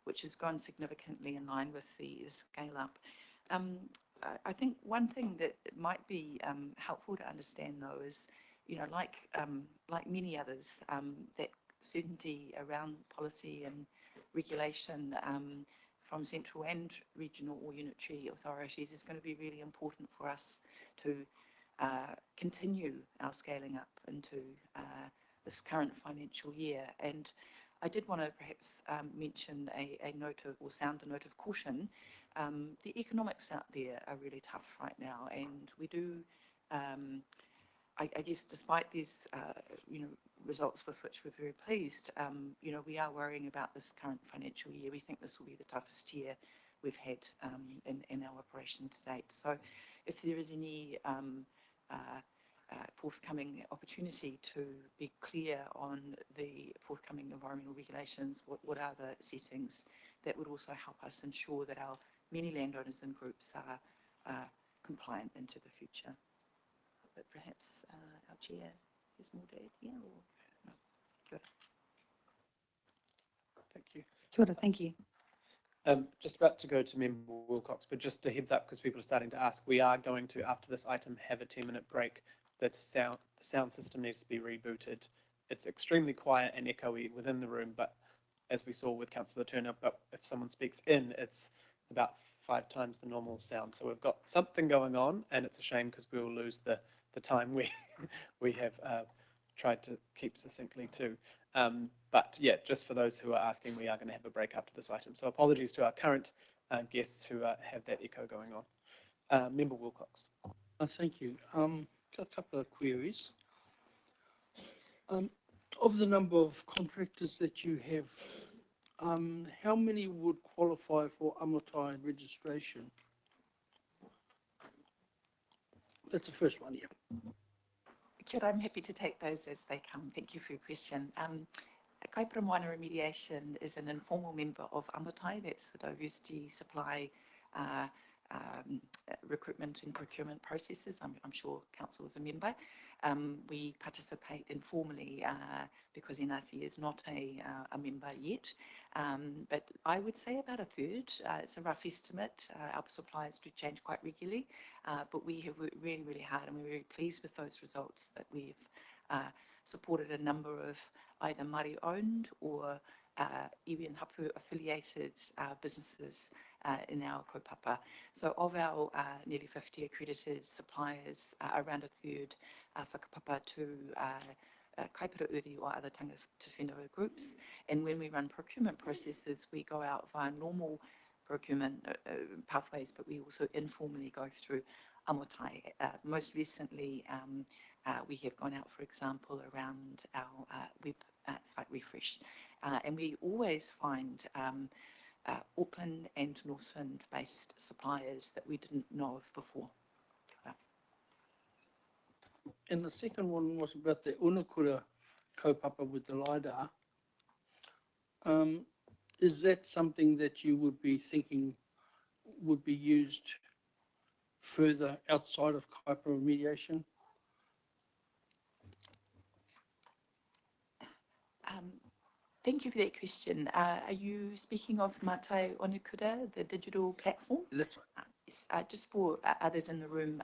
which has gone significantly in line with the scale up. Um, I think one thing that might be helpful to understand, though, is, like many others, that certainty around policy and regulation from central and regional or unitary authorities is going to be really important for us to continue our scaling up into this current financial year. And I did want to perhaps mention a note of, or sound a note of caution. The economics out there are really tough right now, and we do, I guess, despite these, results with which we're very pleased, we are worrying about this current financial year. We think this will be the toughest year we've had in our operation to date. So, if there is any forthcoming opportunity to be clear on the forthcoming environmental regulations, what are the settings, that would also help us ensure that our many landowners and groups are compliant into the future. But perhaps our chair has more to add here, or no? Kia ora. Thank you. Kia ora, thank you. Just about to go to Member Wilcox, but just a heads up, because people are starting to ask, we are going to, after this item, have a 10-minute break. The sound system needs to be rebooted. It's extremely quiet and echoey within the room, but as we saw with Councillor Turner, but if someone speaks in, it's about 5 times the normal sound. So we've got something going on, and it's a shame because we will lose the time we have tried to keep succinctly to. But yeah, just for those who are asking, we are going to have a break after this item. So apologies to our current guests who have that echo going on. Member Wilcox. Thank you. Got a couple of queries. Of the number of contractors that you have, how many would qualify for Amatai registration? That's the first one, yeah. Kia ora, I'm happy to take those as they come. Thank you for your question. Kaipara Moana Remediation is an informal member of Amatai. That's the diversity supply recruitment and procurement processes. I'm sure Council is a member. We participate informally because NRC is not a member yet. But I would say about a third. It's a rough estimate. Our suppliers do change quite regularly, but we have worked really, really hard, and we're very pleased with those results that we've supported a number of either Māori-owned or iwi and hapu affiliated businesses in our kaupapa. So of our nearly 50 accredited suppliers, around a third whakapapa to kaipara uri or other tangata whenua groups. And when we run procurement processes, we go out via normal procurement pathways, but we also informally go through Amatai. Most recently, we have gone out, for example, around our web site refresh. And we always find Auckland and Northland based suppliers that we didn't know of before. And the second one was about the Unakura kaupapa with the LiDAR. Is that something that you would be thinking would be used further outside of kaipara remediation? Thank you for that question. Are you speaking of Mātai Onukura, the digital platform? That's right. Yes, just for others in the room,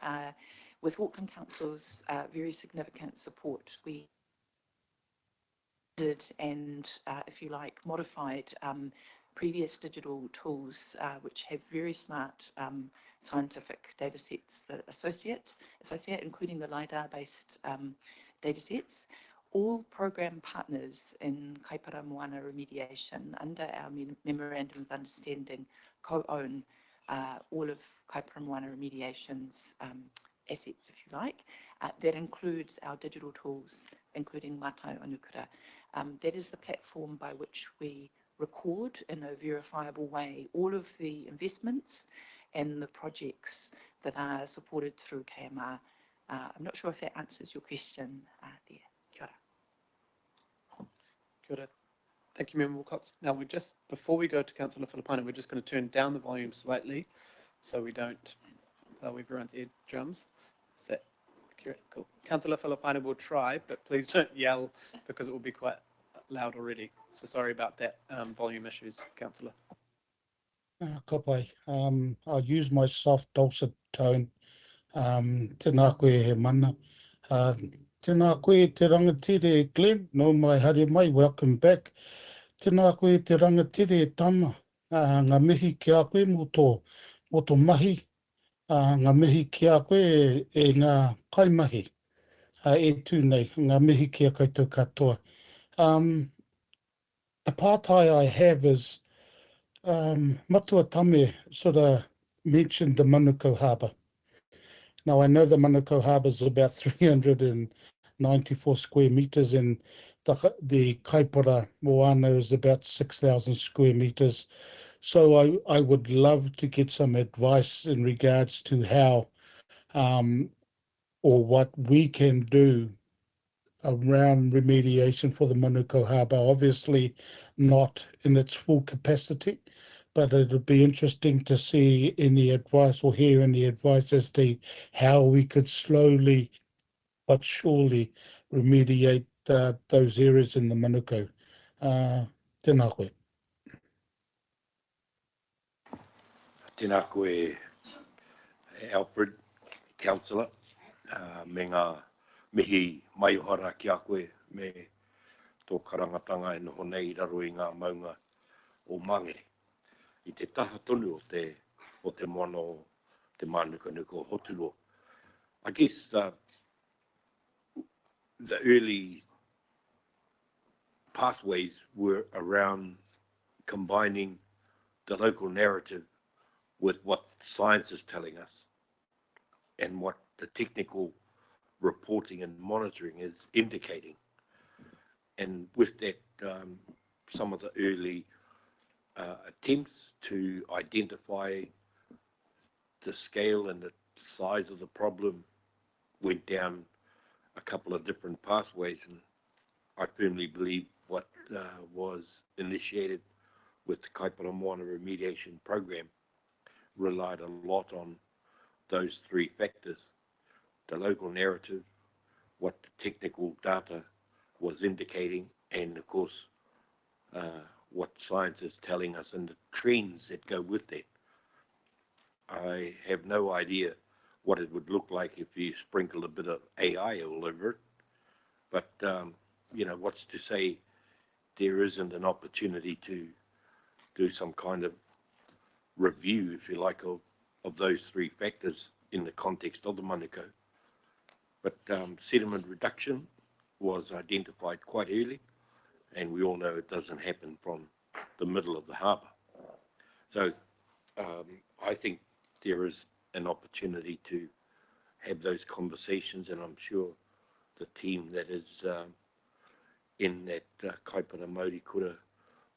with Auckland Council's very significant support, we did and, if you like, modified previous digital tools which have very smart scientific data sets that associate, including the LiDAR-based data sets. All program partners in Kaipara Moana Remediation, under our Memorandum of Understanding, co-own all of Kaipara Moana Remediation's assets, if you like. That includes our digital tools, including Mātai Onukura. That is the platform by which we record in a verifiable way all of the investments and the projects that are supported through KMR. I'm not sure if that answers your question there. Kia ora. Kia ora. Thank you, Member Wilcox. Now, before we go to Councillor Filipaina, we're just going to turn down the volume slightly so we don't blow everyone's eardrums. Is that accurate? Cool. Councillor Filipaina will try, but please don't yell because it will be quite loud already. So sorry about that volume issues, Councillor. Ka pai. I'll use my soft dulcet tone. Tēnā koe he mana. Uh, Tēnā koe te rangatire Glenn, no mai haere mai, welcome back. Tēnā koe te rangatire Tama. Ngā mihi ki a koe mo tō mahi. Ngā mihi ki a koe ngā kaimahi. E tūnei, ngā mihi ki a koutou katoa. The pātai I have is Matua Tame sort of mentioned the Manukau Harbour. Now, I know the Manukau Harbour is about 394 square metres and the Kaipara Moana is about 6,000 square metres. So I would love to get some advice in regards to how or what we can do around remediation for the Manukau Harbour. Obviously not in its full capacity, but it would be interesting to see any advice or hear any advice as to how we could slowly but surely remediate those areas in the Manukau. Tēnā koe. Tēnā koe, Alfred, Councillor, me ngā mihi maihora ki a koe, me tō karangatanga e noho nei raro i ngā maunga o Mangere. I te taha tonu o te moana o te manukanuka o Hoturo. I guess the early pathways were around combining the local narrative with what science is telling us and what the technical reporting and monitoring is indicating. And with that, some of the early attempts to identify the scale and the size of the problem went down a couple of different pathways, and I firmly believe what was initiated with the Kaipara Moana remediation program relied a lot on those three factors: the local narrative, what the technical data was indicating, and of course what science is telling us and the trends that go with that. I have no idea what it would look like if you sprinkle a bit of AI all over it, but you know, what's to say there isn't an opportunity to do some kind of review, if you like, of those three factors in the context of the Manukau. But sediment reduction was identified quite early, and we all know it doesn't happen from the middle of the harbour. So I think there is an opportunity to have those conversations, and I'm sure the team that is in that Kaipara Mauri Kura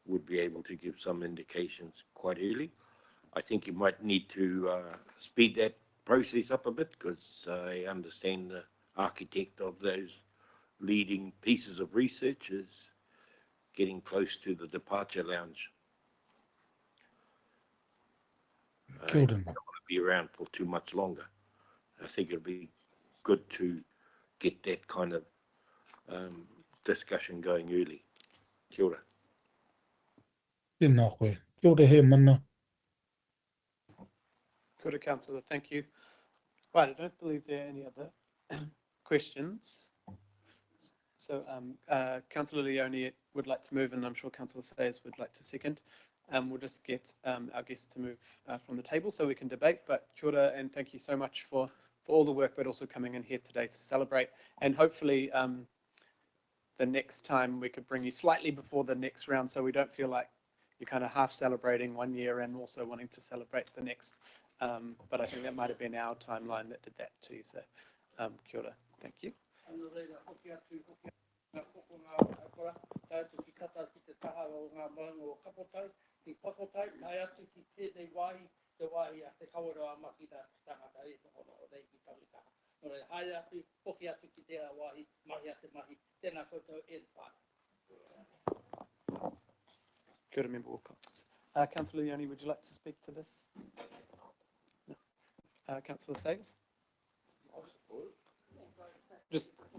would be able to give some indications quite early. I think you might need to speed that process up a bit, because I understand the architect of those leading pieces of research is getting close to the departure lounge. Kia ora. I don't want to be around for too much longer. I think it'd be good to get that kind of discussion going early. Kia ora. Tēnā koe. Kia ora he mana. Kia ora, Councillor, thank you. Right, I don't believe there are any other questions. So Councillor Leone would like to move, and I'm sure Councillor Sayers would like to second. We'll just get our guests to move from the table so we can debate. But kia ora, and thank you so much for all the work, but also coming in here today to celebrate. And hopefully the next time we could bring you slightly before the next round, so we don't feel like you're kind of half celebrating one year and also wanting to celebrate the next. But I think that might have been our timeline that did that too. So kia ora, thank you. Kia ora, Member Wilcox. Councillor Leone, would you like to speak to this? No. Councillor Sayers?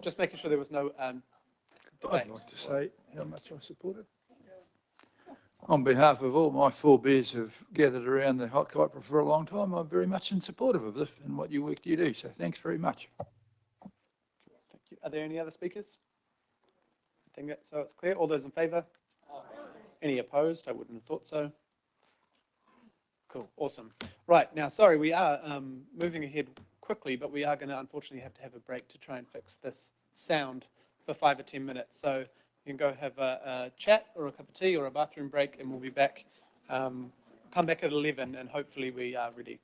Just making sure there was no I'd like to say how much I support it. On behalf of all my forebears who've gathered around the hot copper for a long time, I'm very much in support of this and what work you do. So thanks very much. Thank you. Are there any other speakers? I think so it's clear. All those in favour? Any opposed? I wouldn't have thought so. Cool, awesome. Right, now, sorry, we are moving ahead quickly, but we are going to unfortunately have to have a break to try and fix this sound for 5 or 10 minutes. So you can go have a chat or a cup of tea or a bathroom break, and we'll be back. Come back at 11, and hopefully we are ready.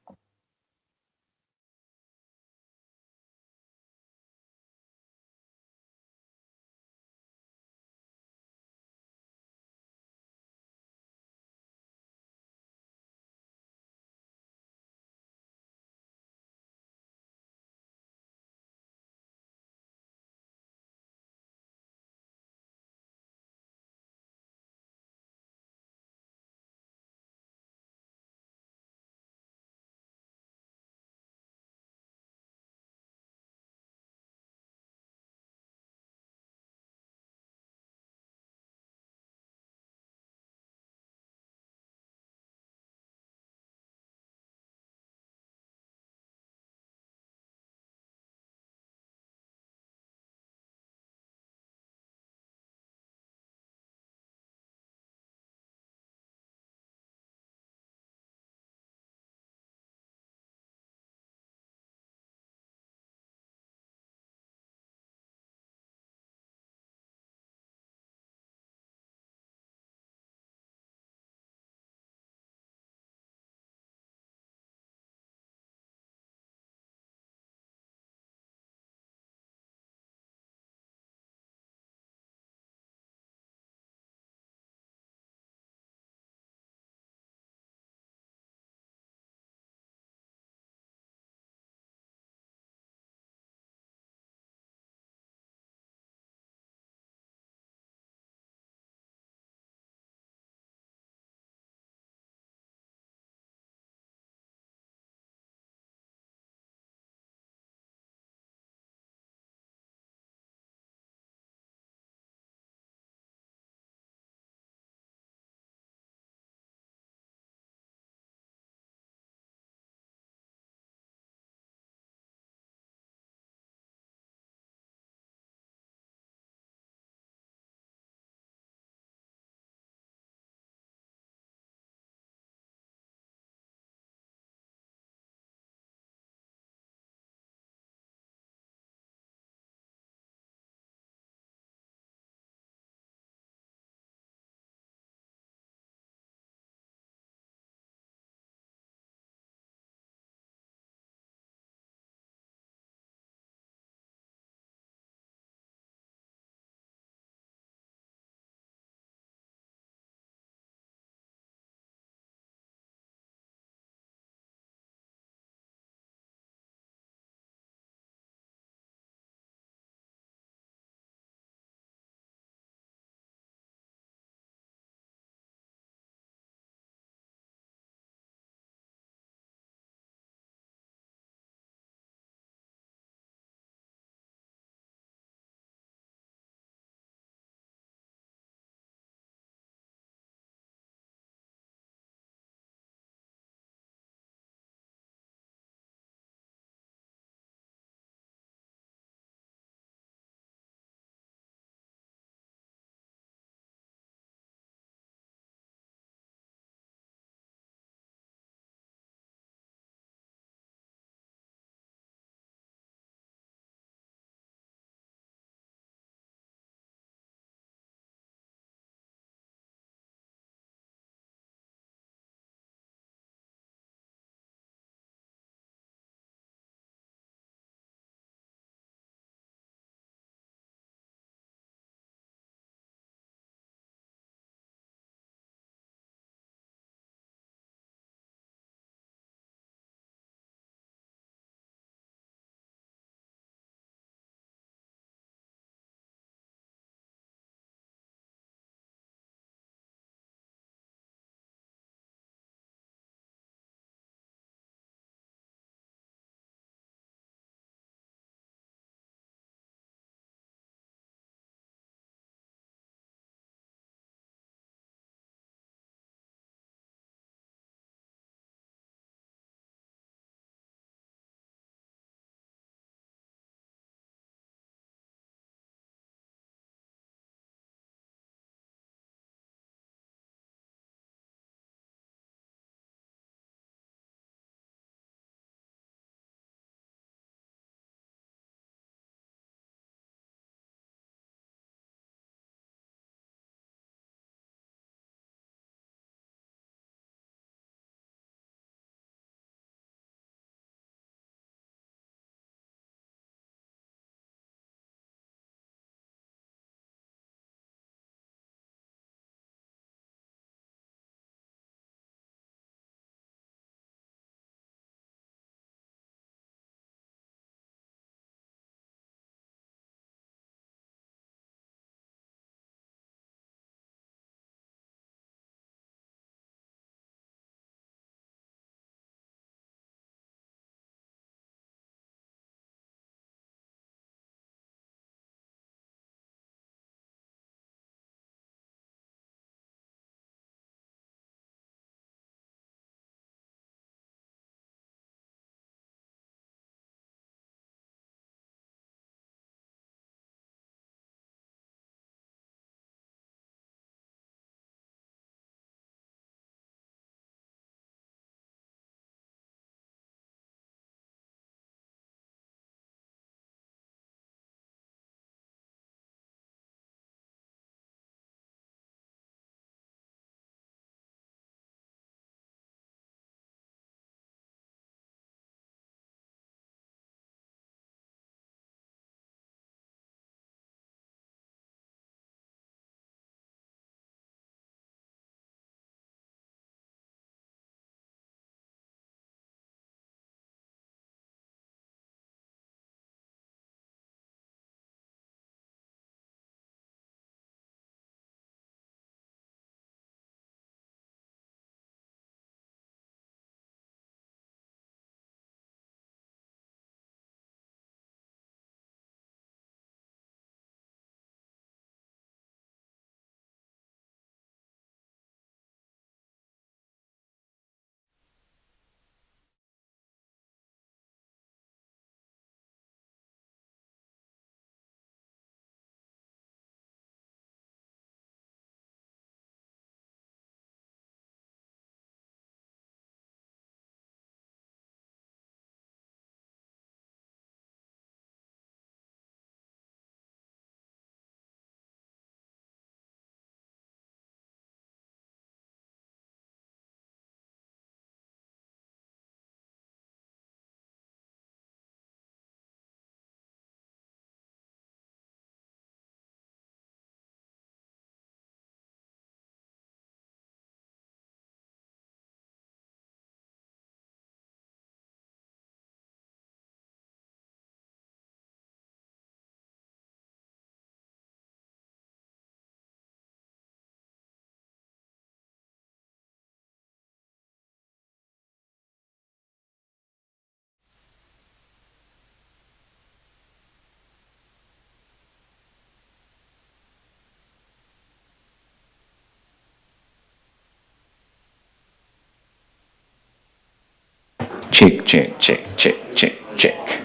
Check, check, check, check, check, check.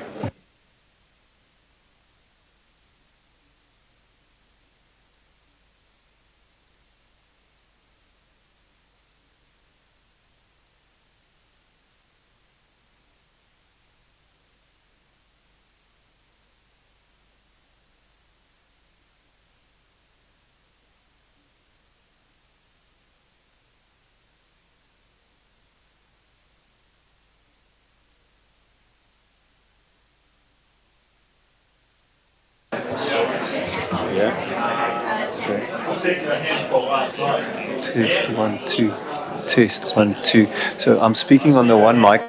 Test one, two. Test one, two. So I'm speaking on the one mic.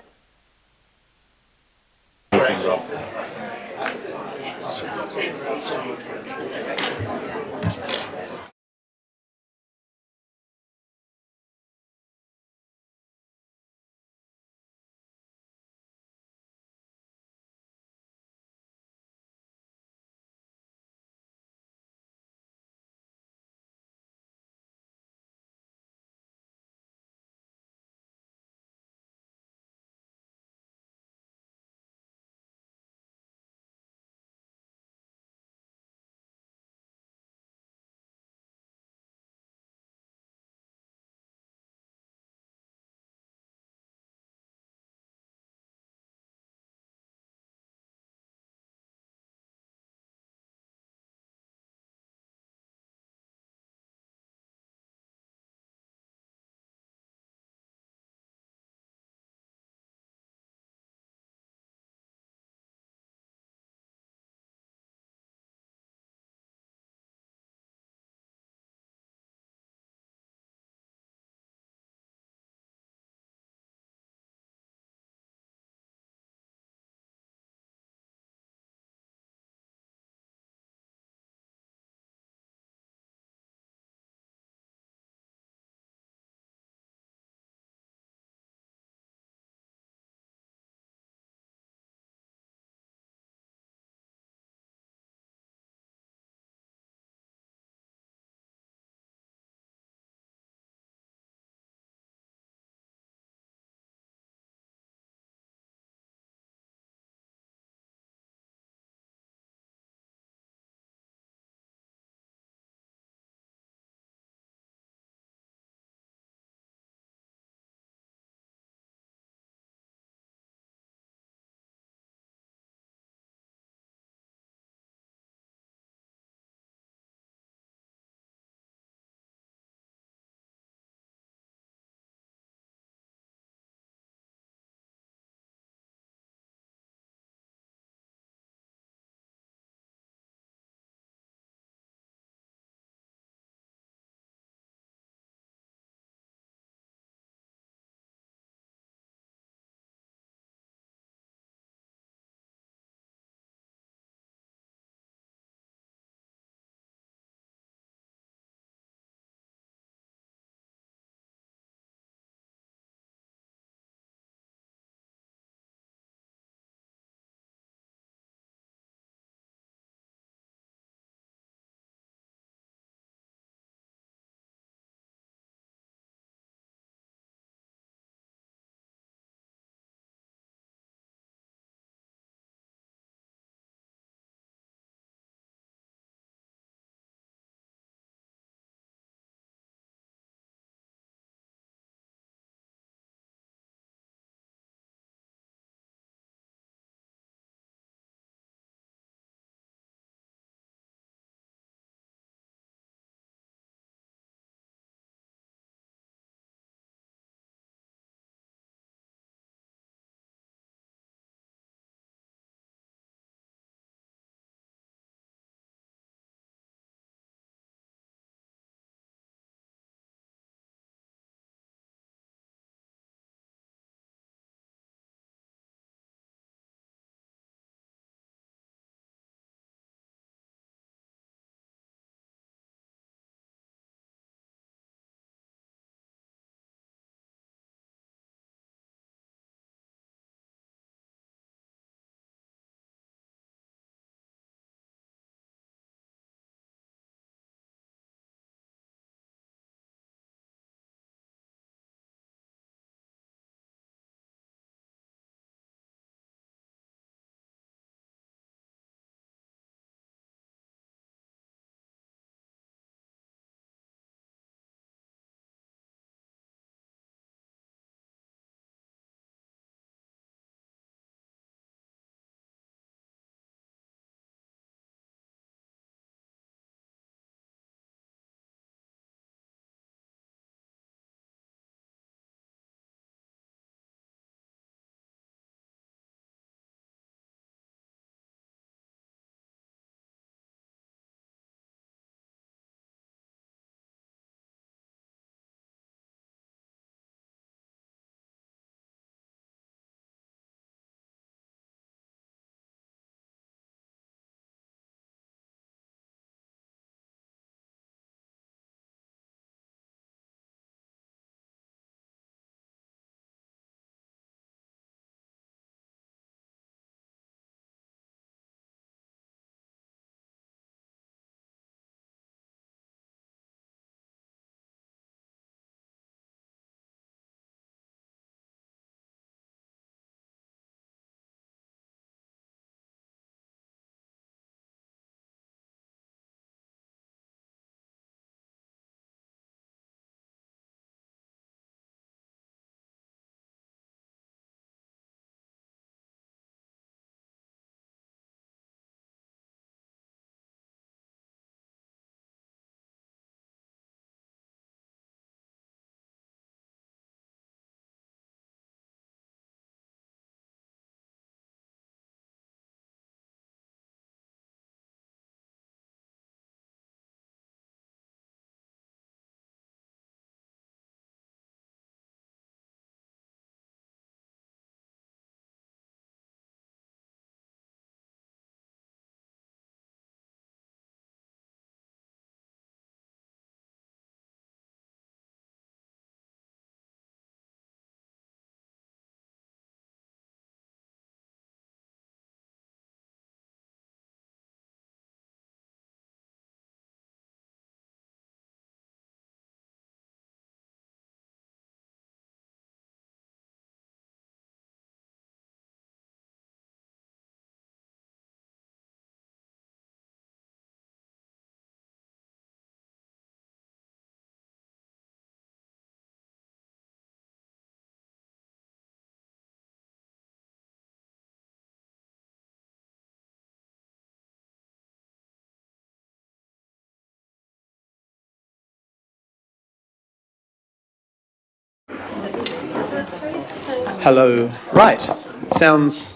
Hello. Right. Sound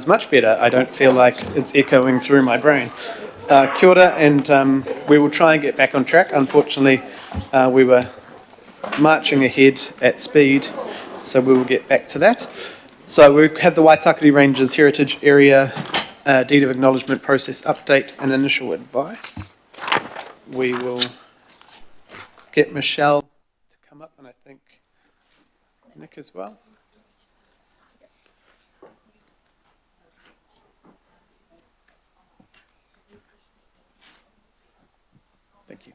much better. I don't feel like it's echoing through my brain. Kia ora, and we will try and get back on track. Unfortunately, we were marching ahead at speed, so we will get back to that. So we have the Waitakere Ranges Heritage Area Deed of Acknowledgement Process Update and Initial Advice. We will get Michelle to come up, and I think Nick as well. Thank you.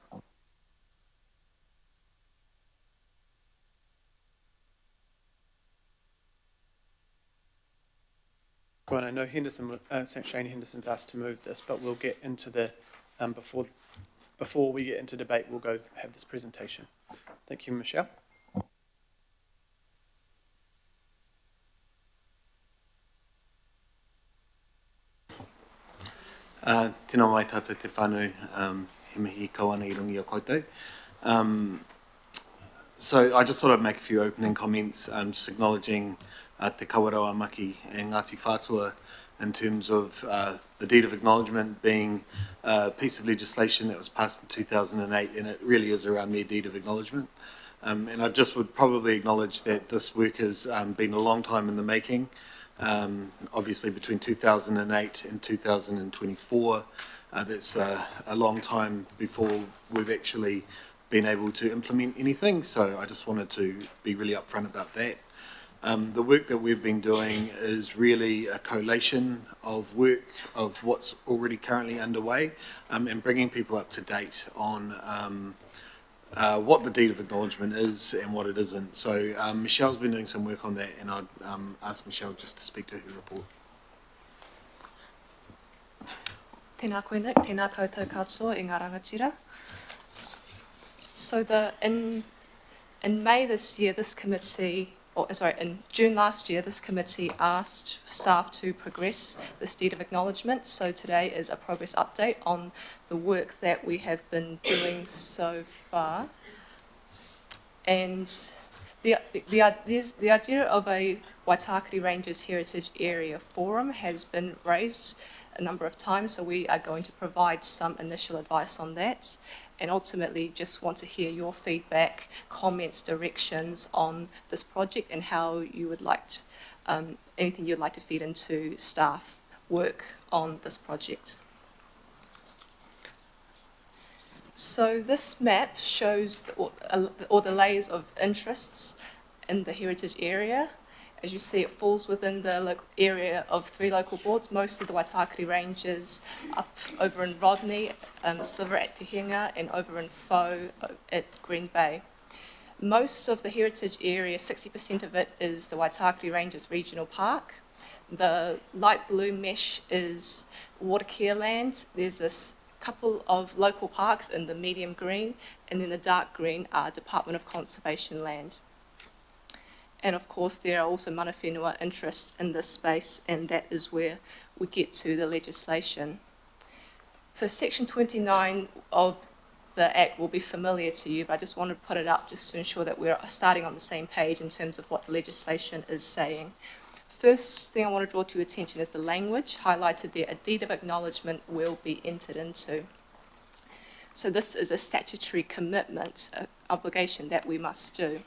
Well, I know Shane Henderson's asked to move this, but we'll get into the, before we get into debate, we'll go have this presentation. Thank you, Michelle. Tēnā mai tātou te whānau, he mihi kawana I rungi o koutou. So I just thought I'd make a few opening comments, just acknowledging te kawarau maki e Ngāti Whātua in terms of the deed of acknowledgement being a piece of legislation that was passed in 2008, and it really is around their deed of acknowledgement. And I just would probably acknowledge that this work has been a long time in the making. Obviously between 2008 and 2024, that's a long time before we've actually been able to implement anything, so I just wanted to be really upfront about that. The work that we've been doing is really a collation of work of what's already currently underway, and bringing people up to date on what the deed of acknowledgement is and what it isn't. So Michelle's been doing some work on that, and I'd ask Michelle just to speak to her report. Tēnā koe Nick, tēnā koutou katoa I ngā rangatira. So in May this year, this committee, in June last year, this committee asked staff to progress this deed of acknowledgement. So today is a progress update on the work that we have been doing so far. And the idea of a Waitakere Ranges Heritage Area Forum has been raised a number of times, so we are going to provide some initial advice on that, and ultimately just want to hear your feedback, comments, directions on this project and how you would like to, anything you'd like to feed into staff work on this project. So this map shows all the layers of interests in the heritage area. As you see, it falls within the area of 3 local boards, mostly the Waitakere Ranges, up over in Rodney, Sliver at Te Hinga, and over in Faux at Green Bay. Most of the heritage area, 60% of it, is the Waitakere Ranges Regional Park. The light blue mesh is water care land. There's a couple of local parks in the medium green, and then the dark green are Department of Conservation land. And of course, there are also mana whenua interests in this space, and that is where we get to the legislation. So Section 29 of the Act will be familiar to you, but I just want to put it up just to ensure that we're starting on the same page in terms of what the legislation is saying. First thing I want to draw to your attention is the language highlighted there. A deed of acknowledgement will be entered into. So this is a statutory commitment, an obligation that we must do.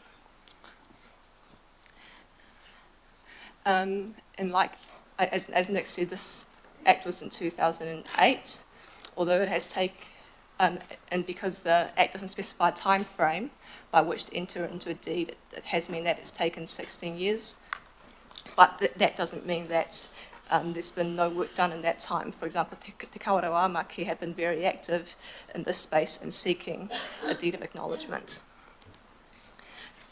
And like, as Nick said, this Act was in 2008, although it has taken, and because the Act doesn't specify a time frame by which to enter into a deed, it has meant that it's taken 16 years. But that doesn't mean that there's been no work done in that time. For example, Te Kawarau Maki have been very active in this space in seeking a deed of acknowledgement.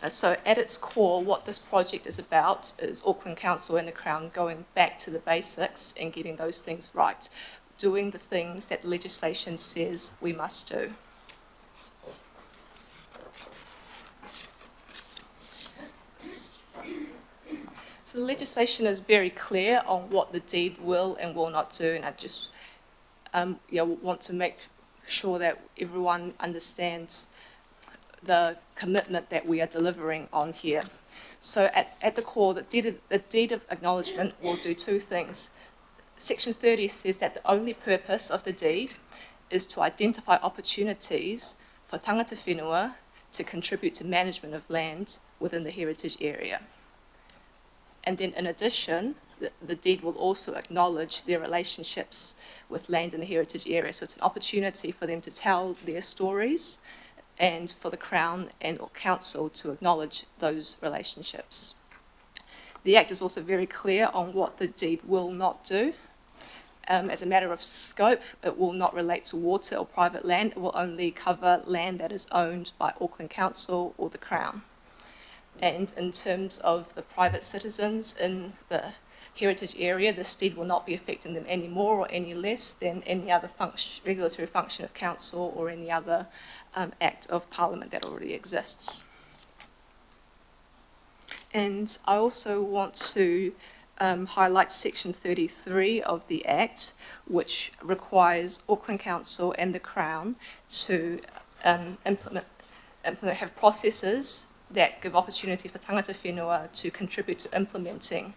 So at its core, what this project is about is Auckland Council and the Crown going back to the basics and getting those things right, doing the things that legislation says we must do. So the legislation is very clear on what the deed will and will not do, and I just want to make sure that everyone understands the commitment that we are delivering on here. So at the core, the deed of acknowledgement will do two things. Section 30 says that the only purpose of the deed is to identify opportunities for tangata whenua to contribute to management of land within the heritage area. And then in addition, the deed will also acknowledge their relationships with land in the heritage area. So it's an opportunity for them to tell their stories and for the Crown and or Council to acknowledge those relationships. The Act is also very clear on what the deed will not do. As a matter of scope, it will not relate to water or private land. It will only cover land that is owned by Auckland Council or the Crown. And in terms of the private citizens in the heritage area, this deed will not be affecting them any more or any less than any other regulatory function of council or any other act of parliament that already exists. And I also want to highlight section 33 of the Act, which requires Auckland Council and the Crown to have processes that give opportunity for tangata whenua to contribute to implementing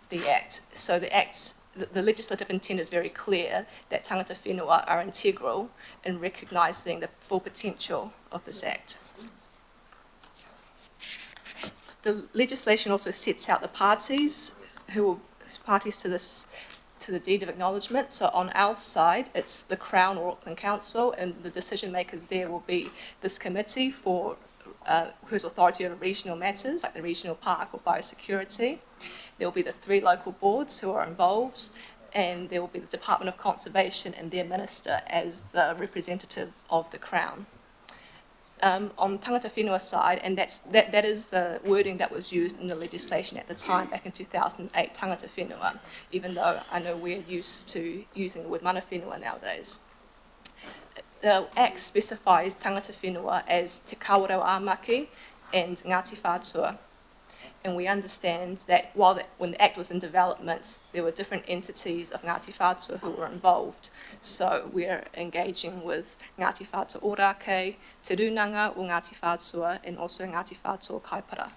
the Act. So the legislative intent is very clear that tangata whenua are integral in recognising the full potential of this Act. The legislation also sets out the parties who will parties to the deed of acknowledgement. So on our side, it's the Crown or Auckland Council, and the decision makers there will be this committee for whose authority over regional matters, like the regional park or biosecurity. There will be the 3 local boards who are involved, and there will be the Department of Conservation and their minister as the representative of the Crown. On tangata whenua side, and that is the wording that was used in the legislation at the time, back in 2008, tangata whenua, even though I know we're used to using the word mana whenua nowadays. The Act specifies tangata whenua as te kawarau āmaki and Ngāti Whātua. And we understand that when the Act was in development, there were different entities of Ngāti Whātua who were involved. So we're engaging with Ngāti Whātua Ōrākei, Te Runanga o Ngāti Whātua, and also Ngāti Whātua Kaipara.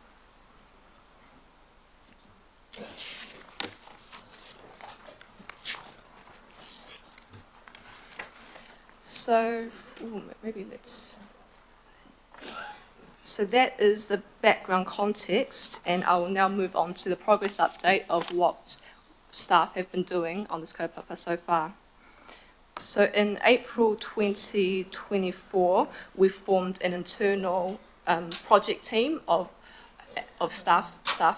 So, So that is the background context, and I will now move on to the progress update of what staff have been doing on this kaupapa so far. So in April 2024, we formed an internal project team of staff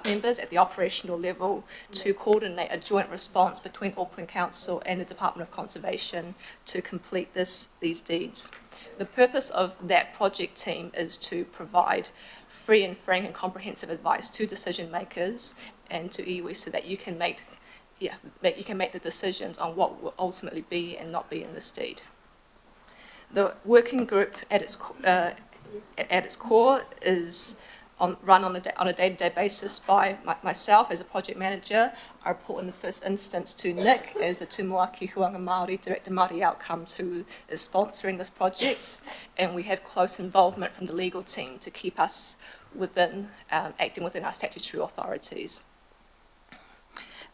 members at the operational level to coordinate a joint response between Auckland Council and the Department of Conservation to complete these deeds. The purpose of that project team is to provide free and frank and comprehensive advice to decision makers and to iwi so that you can make the decisions on what will ultimately be and not be in this deed. The working group at its core is run on a day-to-day basis by myself as a project manager. I report in the first instance to Nick as the Tumuaki Huanga Māori Director Māori Outcomes, who is sponsoring this project, and we have close involvement from the legal team to keep us acting within our statutory authorities.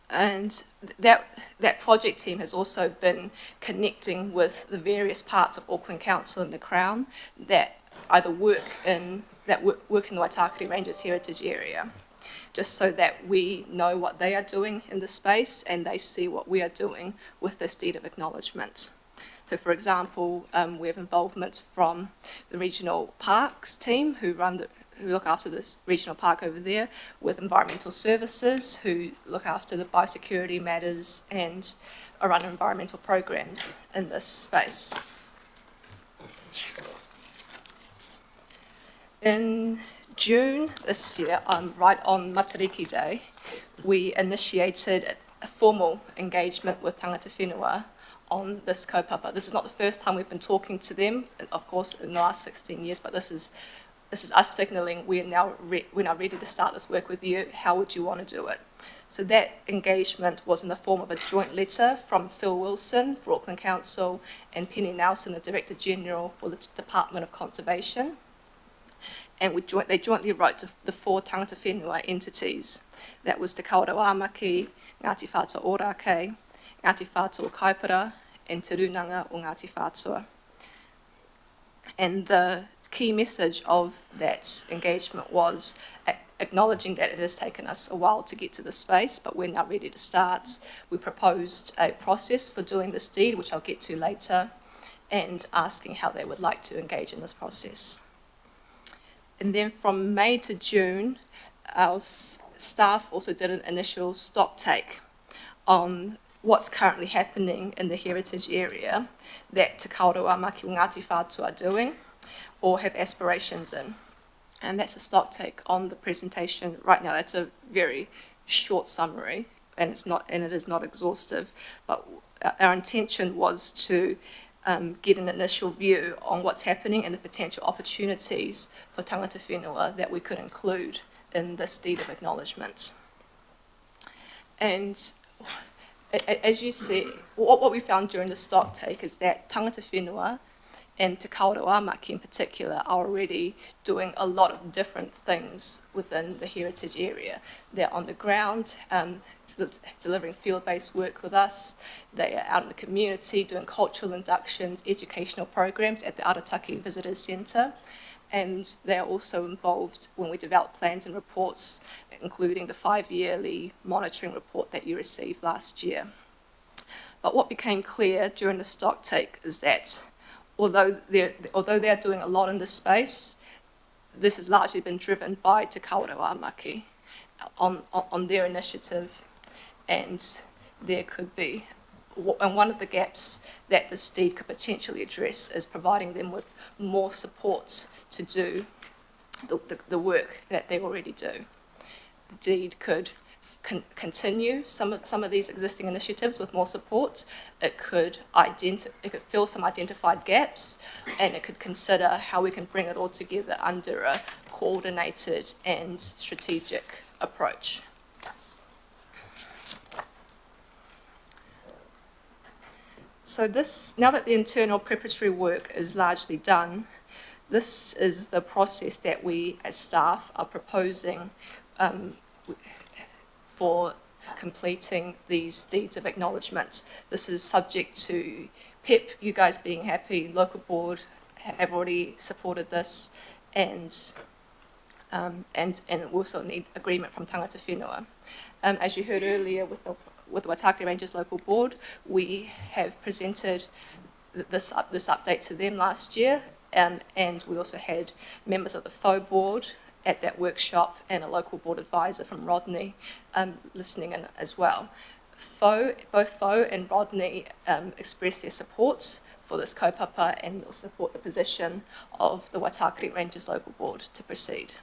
And that project team has also been connecting with the various parts of Auckland Council and the Crown that either work in the Waitakere Ranges Heritage Area, just so that we know what they are doing in the space and they see what we are doing with this deed of acknowledgement. So for example, we have involvement from the regional parks team who look after this regional park over there, with environmental services who look after the biosecurity matters and run environmental programs in this space. In June this year, right on Matariki Day, we initiated a formal engagement with tangata whenua on this kaupapa. This is not the first time we've been talking to them, of course, in the last 16 years, but this is us signalling we're now ready to start this work with you. How would you want to do it? So that engagement was in the form of a joint letter from Phil Wilson for Auckland Council and Penny Nelson, the Director General for the Department of Conservation. and they jointly wrote to the 4 tangata whenua entities. That was Te Kawerau Āmaki, Ngāti Whātua Ōrākei, Ngāti Whātua Kaipara, and Te Runanga o Ngāti Whātua. And the key message of that engagement was acknowledging that it has taken us a while to get to this space, but we're now ready to start. We proposed a process for doing this deed, which I'll get to later, and asking how they would like to engage in this process. And then from May to June, our staff also did an initial stock take on what's currently happening in the heritage area that Te Kawerau Āmaki o Ngāti Whātua are doing or have aspirations in. And that's a stock take on the presentation right now. That's a very short summary, and it is not exhaustive. But our intention was to get an initial view on what's happening and the potential opportunities for tangata whenua that we could include in this deed of acknowledgement. And as you see, what we found during the stock take is that tangata whenua and Te Kawerau Āmaki in particular are already doing a lot of different things within the heritage area. They're on the ground, delivering field-based work with us. They are out in the community doing cultural inductions, educational programs at the Arataki Visitors Centre. And they are also involved when we develop plans and reports, including the 5-yearly monitoring report that you received last year. But what became clear during the stock take is that although they are doing a lot in this space, this has largely been driven by Te Kawerau Āmaki on their initiative, and there could be, and one of the gaps that this deed could potentially address is providing them with more support to do the work that they already do. The deed could continue some of these existing initiatives with more support. It could fill some identified gaps, and it could consider how we can bring it all together under a coordinated and strategic approach. So now that the internal preparatory work is largely done, this is the process that we as staff are proposing for completing these deeds of acknowledgement. This is subject to PEP, you guys being happy, local board have already supported this, and we also need agreement from tangata whenua. As you heard earlier with the Waitakere Rangers local board, we have presented this update to them last year, and we also had members of the FO board at that workshop and a local board advisor from Rodney listening in as well. Both FO and Rodney expressed their support for this kaupapa and will support the position of the Waitakere Rangers local board to proceed.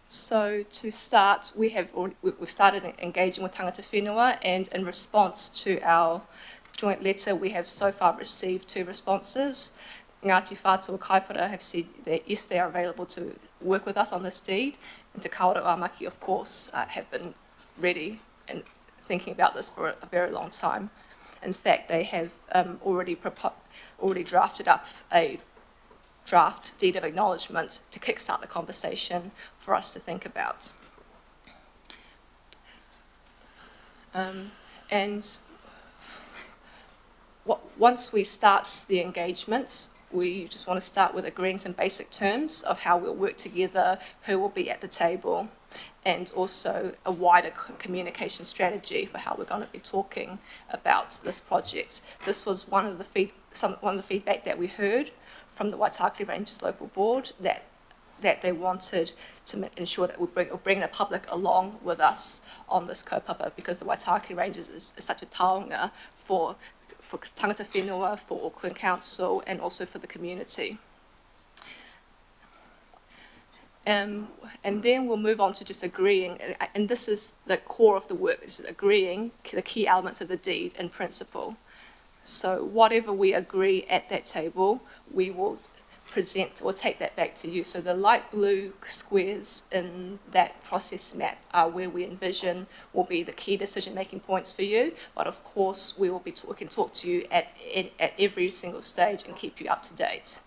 So to start, we've started engaging with tangata whenua, and in response to our joint letter, we have so far received 2 responses. Ngāti Whātua Kaipara have said that yes, they are available to work with us on this deed, and Te Kawerau Āmaki, of course, have been ready and thinking about this for a very long time. In fact, they have already drafted up a draft deed of acknowledgement to kickstart the conversation for us to think about. Once we start the engagement, we just want to start with agreeing some basic terms of how we'll work together, who will be at the table, and also a wider communication strategy for how we're going to be talking about this project. This was one of the feedback that we heard from the Waitakere Rangers local board, that they wanted to ensure that we're bringing the public along with us on this kaupapa, because the Waitakere Rangers is such a taonga for tangata whenua, for Auckland Council, and also for the community. And then we'll move on to just agreeing, and this is the core of the work, is agreeing the key elements of the deed in principle. So whatever we agree at that table, we will present or take that back to you. So the light blue squares in that process map are where we envision will be the key decision-making points for you. But of course, we can talk to you at every single stage and keep you up to date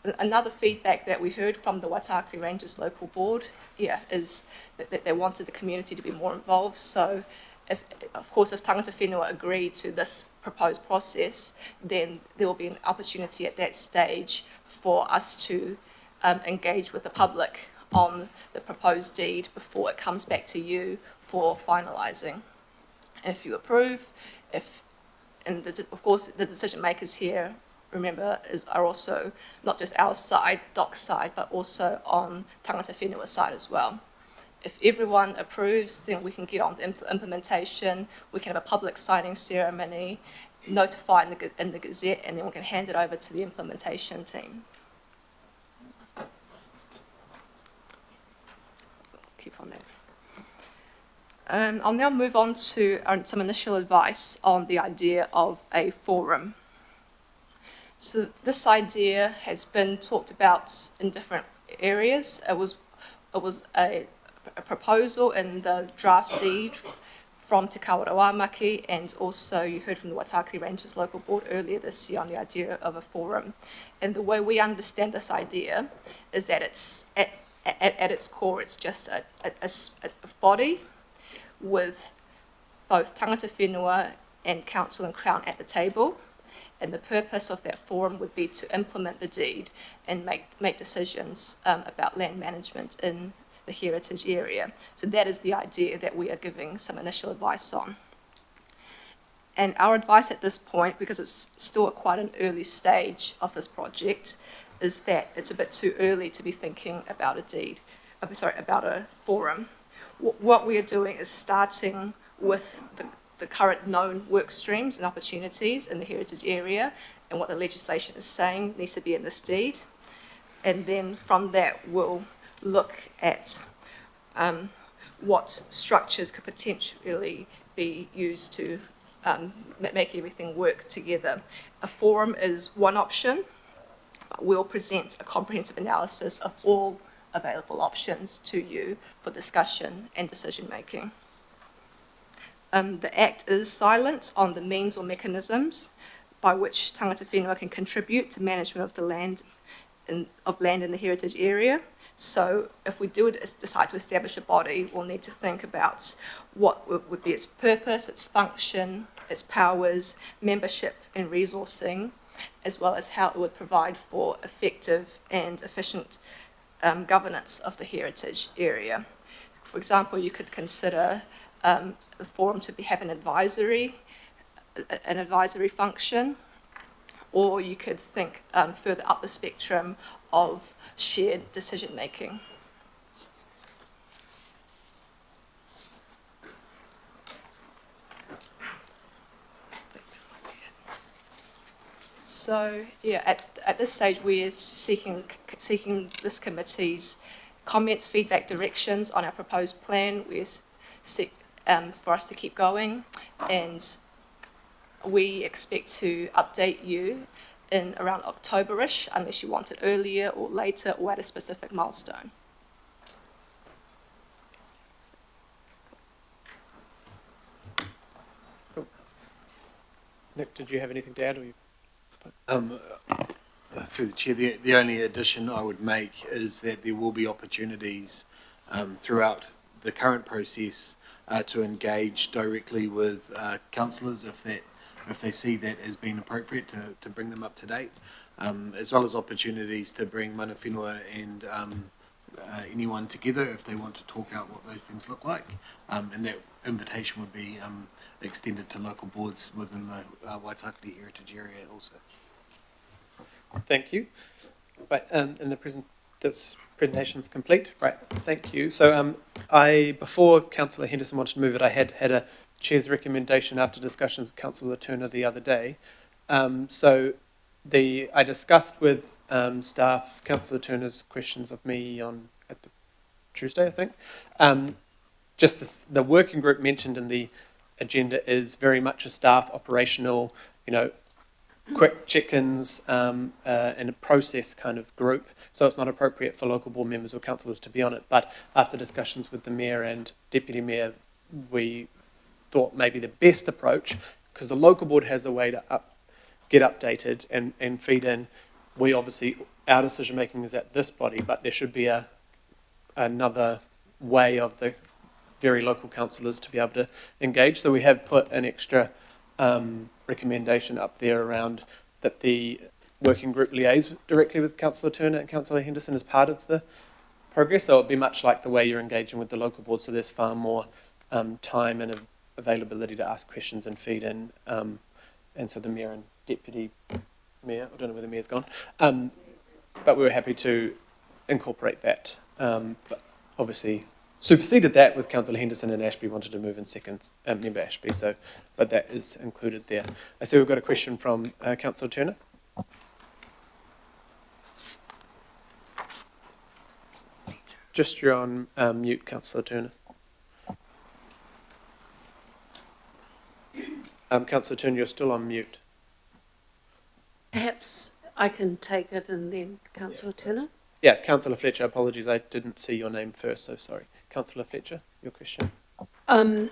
another feedback that we heard from the Waitakere Rangers local board, is that they wanted the community to be more involved. So, of course, if tangata whenua agree to this proposed process, then there will be an opportunity at that stage for us to engage with the public on the proposed deed before it comes back to you for finalising. And if you approve, of course, the decision makers here, remember, are also not just our side, DOC's side, but also on tangata whenua side as well. If everyone approves, then we can get on the implementation, we can have a public signing ceremony, notify in the Gazette, and then we can hand it over to the implementation team. Keep on that. I'll now move on to some initial advice on the idea of a forum. So this idea has been talked about in different areas. It was a proposal in the draft deed from Te Kawarawamaki, and also you heard from the Waitakere Rangers local board earlier this year on the idea of a forum. And the way we understand this idea is that it's at its core, it's just a body with both tangata whenua and council and crown at the table. And the purpose of that forum would be to implement the deed and make decisions about land management in the heritage area. So that is the idea that we are giving some initial advice on. And our advice at this point, because it's still at quite an early stage of this project, is that it's a bit too early to be thinking about about a forum. What we are doing is starting with the current known work streams and opportunities in the heritage area and what the legislation is saying needs to be in this deed. And then from that, we'll look at what structures could potentially be used to make everything work together. A forum is one option. We'll present a comprehensive analysis of all available options to you for discussion and decision making. The Act is silent on the means or mechanisms by which tangata whenua can contribute to management of the land in the heritage area. So if we decide to establish a body, we'll need to think about what would be its purpose, its function, its powers, membership and resourcing, as well as how it would provide for effective and efficient governance of the heritage area. For example, you could consider the forum to have an advisory function, or you could think further up the spectrum of shared decision making. So at this stage we are seeking this committee's comments, feedback, directions on our proposed plan. We seek for us to keep going, and we expect to update you in around October-ish, unless you want it earlier or later or at a specific milestone. Nick, did you have anything to add? Through the chair, the only addition I would make is that there will be opportunities throughout the current process to engage directly with councillors if they see that as being appropriate to bring them up to date, as well as opportunities to bring mana whenua and anyone together if they want to talk out what those things look like, and that invitation would be extended to local boards within the Waitakere heritage area also. Thank you. Right, and this presentation's complete. Right, thank you. So before Councillor Henderson wanted to move it, I had a Chair's recommendation after discussion with Councillor Turner the other day. I discussed with staff Councillor Turner's questions of me at the Tuesday, I think. The working group mentioned in the agenda is very much a staff operational, quick check-ins and a process kind of group. So it's not appropriate for local board members or councillors to be on it. But after discussions with the Mayor and Deputy Mayor, we thought maybe the best approach, because the local board has a way to get updated and feed in we obviously, our decision making is at this body, but there should be another way of the very local councillors to be able to engage. So we have put an extra recommendation up there around that the working group liaise directly with Councillor Turner and Councillor Henderson as part of the progress. So it'll be much like the way you're engaging with the local board. So there's far more time and availability to ask questions and feed in. And so the Mayor and Deputy Mayor, I don't know where the Mayor's gone, but we were happy to incorporate that. But obviously superseded that was Councillor Henderson and Ashby wanted to move in second, Member Ashby, so, but that is included there. I see we've got a question from Councillor Turner. Just you're on mute, Councillor Turner. Councillor Turner, you're still on mute. Perhaps I can take it and then Councillor Turner. Yeah, Councillor Fletcher, apologies, I didn't see your name first, so sorry. Councillor Fletcher, your question. I'm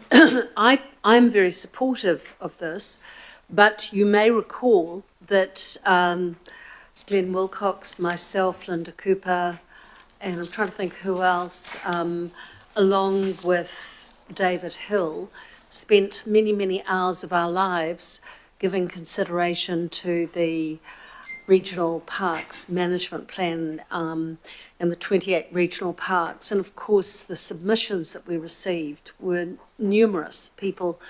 very supportive of this, but you may recall that Glenn Wilcox, myself, Linda Cooper, and I'm trying to think who else, along with David Hill, spent many, many hours of our lives giving consideration to the Regional Parks Management Plan and the 28 regional parks. And of course, the submissions that we received were numerous. People,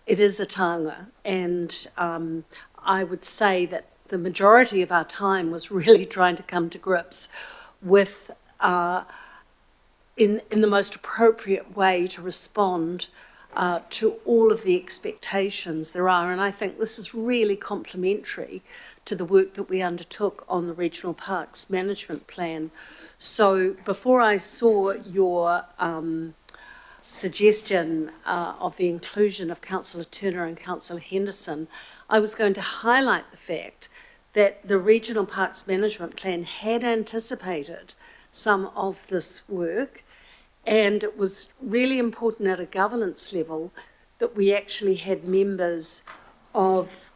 it is a taonga. And I would say that the majority of our time was really trying to come to grips with, in the most appropriate way to respond to all of the expectations there are. And I think this is really complementary to the work that we undertook on the Regional Parks Management Plan. So before I saw your suggestion of the inclusion of Councillor Turner and Councillor Henderson, I was going to highlight the fact that the Regional Parks Management Plan had anticipated some of this work, and it was really important at a governance level that we actually had members of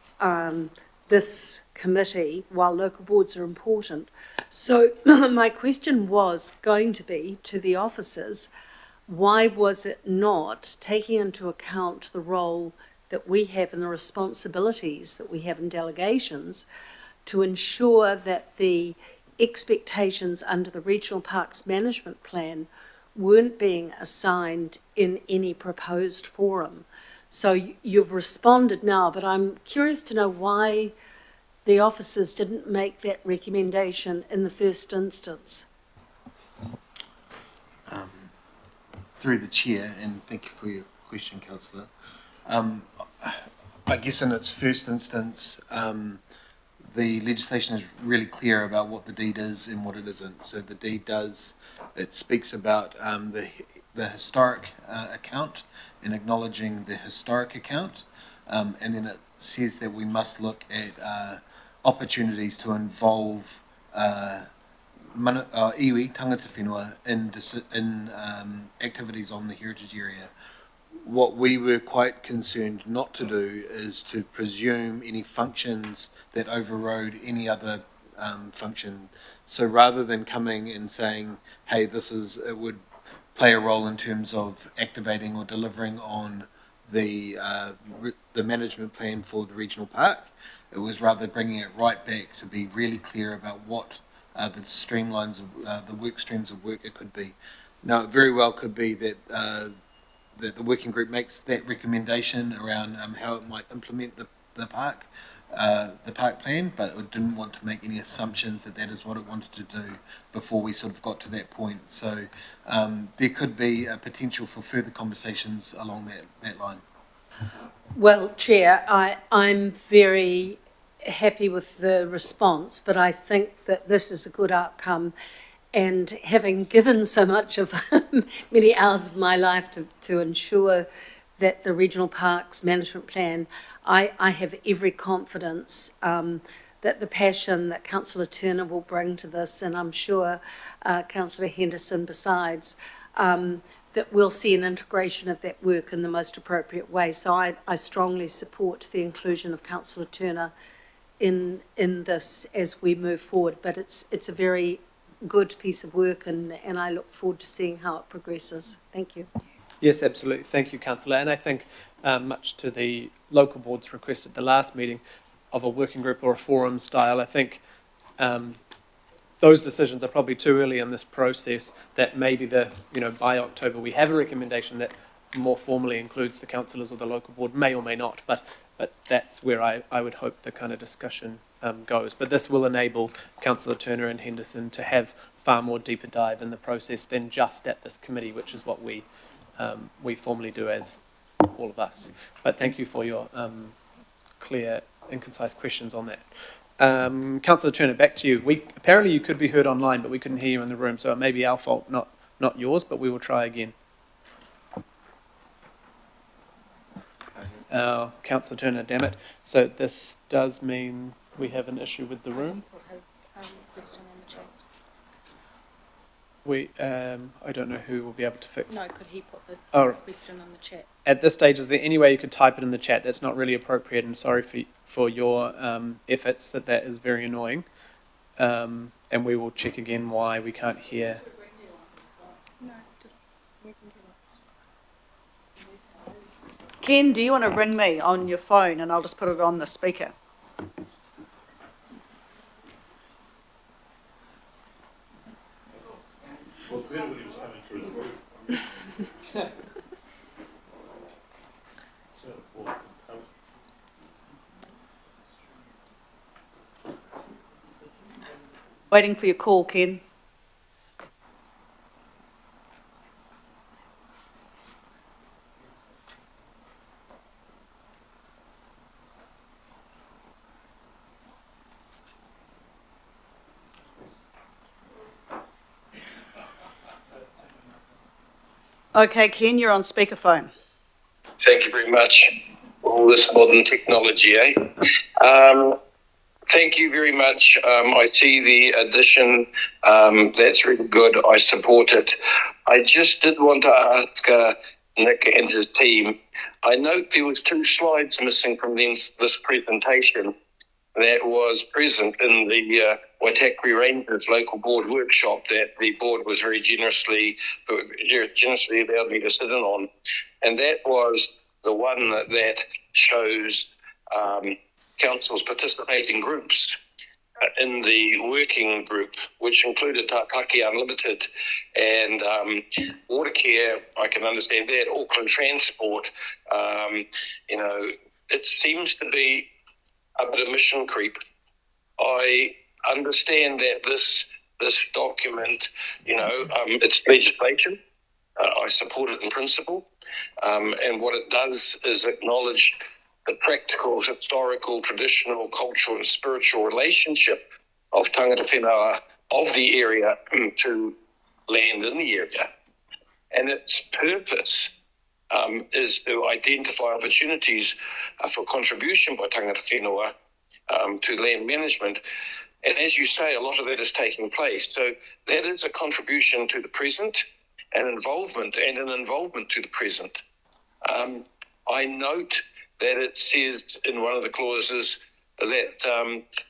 this committee, while local boards are important. So my question was going to be to the officers, why was it not taking into account the role that we have and the responsibilities that we have in delegations to ensure that the expectations under the Regional Parks Management Plan weren't being assigned in any proposed forum? So you've responded now, but I'm curious to know why the officers didn't make that recommendation in the first instance. Through the chair, and thank you for your question, Councillor. I guess in its first instance, the legislation is really clear about what the deed is and what it isn't. So the deed does, it speaks about the historic account and acknowledging the historic account, and then it says that we must look at opportunities to involve iwi, tangata whenua, in activities on the heritage area. What we were quite concerned not to do is to presume any functions that overrode any other function. So rather than coming and saying, hey, it would play a role in terms of activating or delivering on the management plan for the regional park, it was rather bringing it right back to be really clear about what the streamlines of the work streams of work it could be. Now, it very well could be that that the working group makes that recommendation around how it might implement the park plan, but it didn't want to make any assumptions that that is what it wanted to do before we sort of got to that point. So there could be a potential for further conversations along that line. Well, Chair, I'm very happy with the response, but I think that this is a good outcome. And having given so much of many hours of my life to ensure that the Regional Parks Management Plan, I have every confidence that the passion that Councillor Turner will bring to this, and I'm sure Councillor Henderson besides, that we'll see an integration of that work in the most appropriate way. So I strongly support the inclusion of Councillor Turner in this as we move forward, but it's a very good piece of work, and I look forward to seeing how it progresses. Thank you. Yes, absolutely. Thank you, Councillor. And I think much to the local board's request at the last meeting of a working group or a forum style, I think those decisions are probably too early in this process, that maybe by October we have a recommendation that more formally includes the councillors or the local board, may or may not, but that's where I would hope the kind of discussion goes. But this will enable Councillor Turner and Henderson to have far more deeper dive in the process than just at this committee, which is what we formally do as all of us. But thank you for your clear and concise questions on that. Councillor Turner, back to you. Apparently you could be heard online, but we couldn't hear you in the room, so it may be our fault, not yours, but we will try again. Councillor Turner, damn it. So this does mean we have an issue with the room. I don't know who will be able to fix. No, could he put the question on the chat? At this stage, is there any way you could type it in the chat? That's not really appropriate, and sorry for your efforts. That is very annoying. And we will check again why we can't hear. Ken, do you want to ring me on your phone and I'll just put it on the speaker? Waiting for your call, Ken. Okay, Ken, you're on speakerphone. Thank you very much for all this modern technology, eh? Thank you very much. I see the addition. That's really good. I support it. I just did want to ask Nick and his team. I note there was 2 slides missing from this presentation that was present in the Waitakere Rangers local board workshop that the board was very generously allowed me to sit in on. And that was the one that shows councils participating groups in the working group, which included Tātaki Unlimited and Watercare. I can understand that. Auckland Transport. It seems to be a bit of mission creep. I understand that this document, it's legislation. I support it in principle. And what it does is acknowledge the practical, historical, traditional, cultural and spiritual relationship of tangata whenua of the area to land in the area. And its purpose is to identify opportunities for contribution by tangata whenua to land management. And as you say, a lot of that is taking place. So that is a contribution to the present and an involvement to the present. I note that it says in one of the clauses that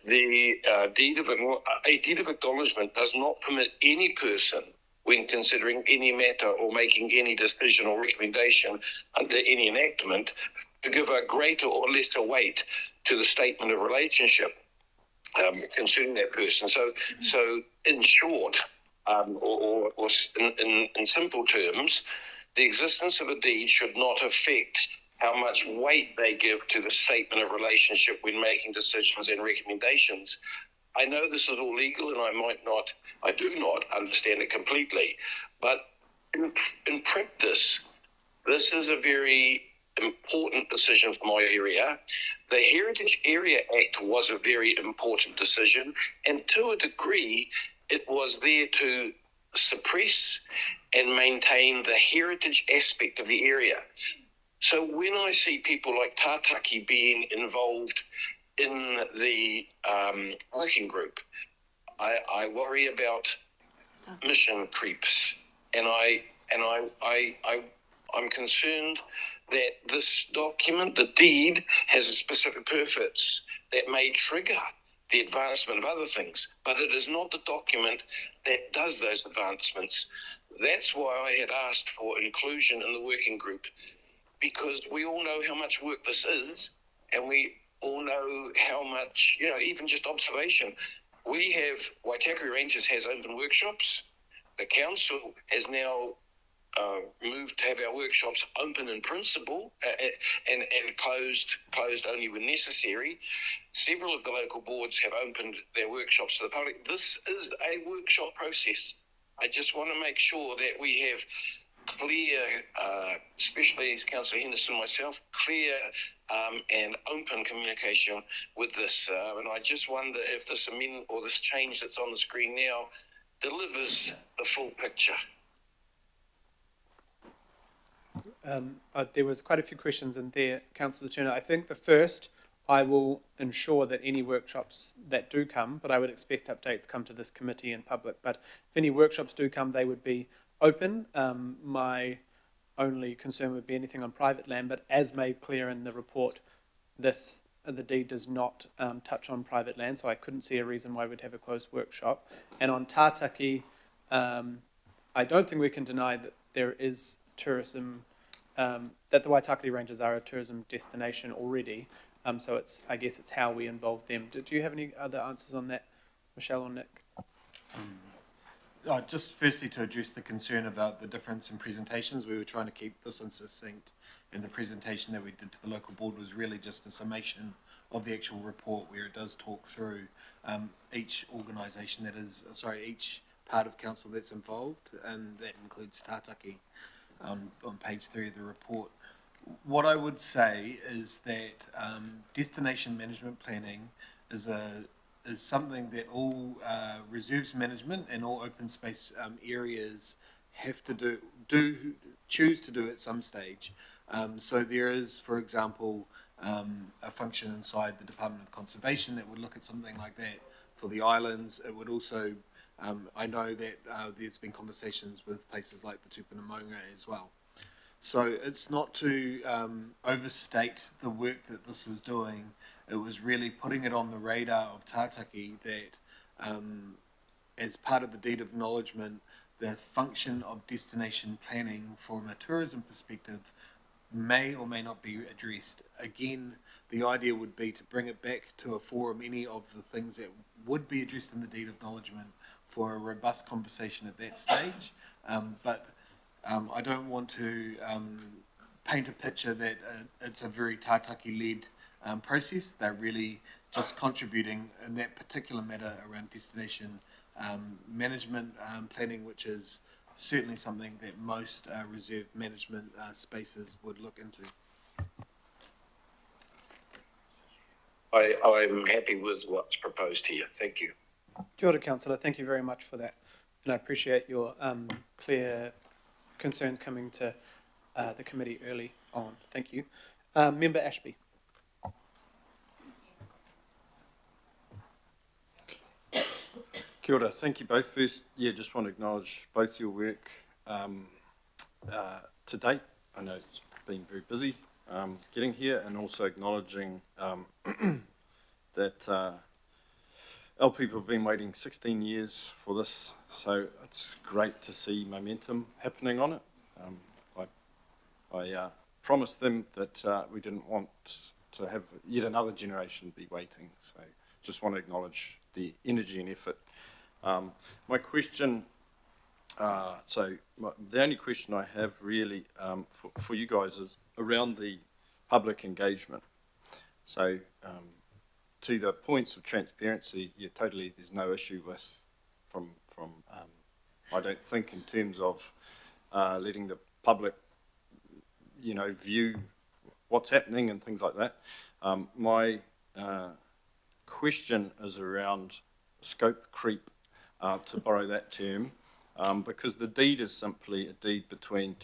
a deed of acknowledgement does not permit any person, when considering any matter or making any decision or recommendation under any enactment, to give a greater or lesser weight to the statement of relationship concerning that person. So in short, or in simple terms, the existence of a deed should not affect how much weight they give to the statement of relationship when making decisions and recommendations. I know this is all legal and I do not understand it completely, but in practice, this is a very important decision for my area. The Heritage Area Act was a very important decision, and to a degree, it was there to suppress and maintain the heritage aspect of the area. So when I see people like Tātaki being involved in the working group, I worry about mission creeps, and I'm concerned that this document, the deed, has a specific purpose that may trigger the advancement of other things, but it is not the document that does those advancements. That's why I had asked for inclusion in the working group, because we all know how much work this is, and we all know how much, even just observation. We have, Waitakere Rangers has open workshops. The council has now moved to have our workshops open in principle and closed only when necessary. Several of the local boards have opened their workshops to the public. This is a workshop process. I just want to make sure that we have clear, especially Councillor Henderson and myself, clear and open communication with this. And I just wonder if this amendment or this change that's on the screen now delivers the full picture. There was quite a few questions in there, Councillor Turner. I think the first, I will ensure that any workshops that do come, but I would expect updates come to this committee in public, but if any workshops do come, they would be open. My only concern would be anything on private land, but as made clear in the report, the deed does not touch on private land, so I couldn't see a reason why we'd have a closed workshop. And on Tātaki, I don't think we can deny that there is tourism, that the Waitakere Rangers are a tourism destination already. So I guess it's how we involve them. Do you have any other answers on that, Michelle or Nick? Just firstly to address the concern about the difference in presentations, we were trying to keep this one succinct, and the presentation that we did to the local board was really just a summation of the actual report where it does talk through each organisation each part of council that's involved, and that includes Tātaki on page 3 of the report. What I would say is that destination management planning is something that all reserves management and all open space areas have to choose to do at some stage. So there is, for example, a function inside the Department of Conservation that would look at something like that for the islands. It would also, I know that there's been conversations with places like the Tupuna as well. So it's not to overstate the work that this is doing. It was really putting it on the radar of Tātaki that as part of the deed of acknowledgement, the function of destination planning from a tourism perspective may or may not be addressed. Again, the idea would be to bring it back to a forum, any of the things that would be addressed in the deed of acknowledgement, for a robust conversation at that stage. But I don't want to paint a picture that it's a very Tātaki-led process. They're really just contributing in that particular matter around destination management planning, which is certainly something that most reserve management spaces would look into. I'm happy with what's proposed here. Thank you. Kia ora, Councillor. Thank you very much for that. And I appreciate your clear concerns coming to the committee early on. Thank you. Member Ashby. Kia ora. Thank you both. First, just want to acknowledge both your work to date. I know it's been very busy getting here, and also acknowledging that our people have been waiting 16 years for this, so it's great to see momentum happening on it. I promised them that we didn't want to have yet another generation be waiting, so just want to acknowledge the energy and effort. My question, the only question I have really for you guys is around the public engagement. So to the points of transparency, there's no issue with from I don't think, in terms of letting the public, view what's happening and things like that. My question is around scope creep, to borrow that term, because the deed is simply a deed between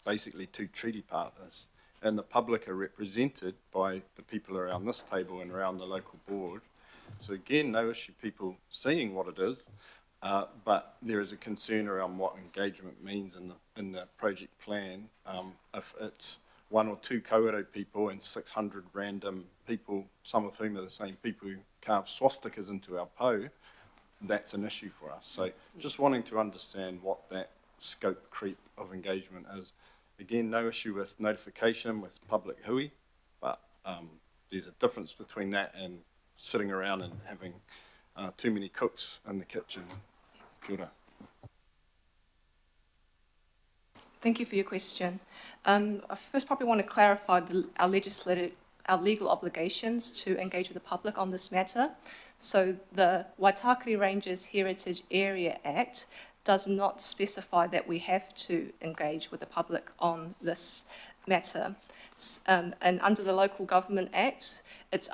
basically two treaty partners, and the public are represented by the people around this table and around the local board. So again, no issue people seeing what it is, but there is a concern around what engagement means in the project plan, if it's one or two kawerau people and 600 random people, some of whom are the same people who carve swastikas into our po, that's an issue for us. So just wanting to understand what that scope creep of engagement is. Again, no issue with notification with public hui, but there's a difference between that and sitting around and having too many cooks in the kitchen. Kia ora. Thank you for your question. I first probably want to clarify our legal obligations to engage with the public on this matter. So the Waitakere Ranges Heritage Area Act does not specify that we have to engage with the public on this matter. And under the Local Government Act, it's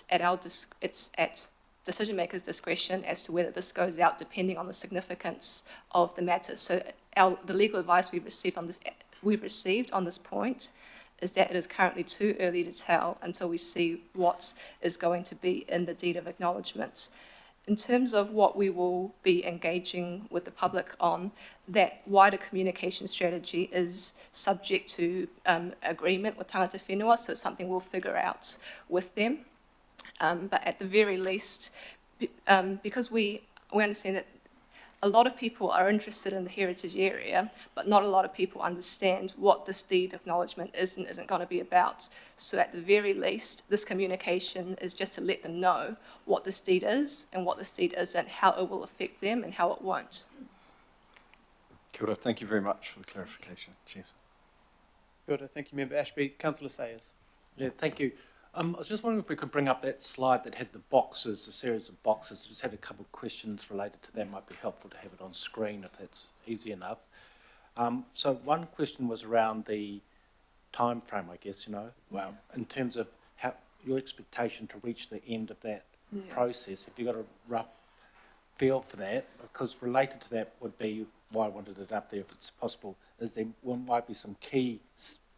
at decision makers' discretion as to whether this goes out, depending on the significance of the matter. So the legal advice we've received on this point is that it is currently too early to tell until we see what is going to be in the deed of acknowledgement. In terms of what we will be engaging with the public on, that wider communication strategy is subject to agreement with tangata whenua, so it's something we'll figure out with them. But at the very least, because we understand that a lot of people are interested in the heritage area, but not a lot of people understand what this deed acknowledgement is and isn't going to be about. So at the very least, this communication is just to let them know what this deed is and what this deed isn't, how it will affect them and how it won't. Kia ora, thank you very much for the clarification. Cheers. Good, thank you, Member Ashby. Councillor Sayers. Yeah, thank you. I was just wondering if we could bring up that slide that had the boxes, a series of boxes. I just had a couple of questions related to that. Might be helpful to have it on screen if that's easy enough. So one question was around the time frame, I guess, well, in terms of how your expectation to reach the end of that process. Have you got a rough feel for that? Because related to that would be why I wanted it up there, if it's possible, is there might be some key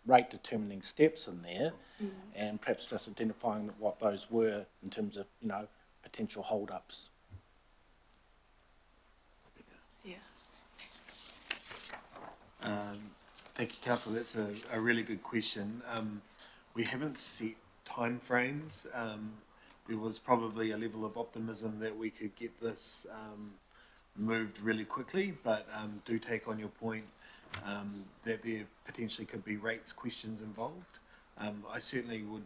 rate determining steps in there, and perhaps just identifying what those were in terms of, potential hold-ups. Yeah. Thank you, Councillor. That's a really good question. We haven't set timeframes. There was probably a level of optimism that we could get this moved really quickly, but do take on your point that there potentially could be rates questions involved. I certainly would,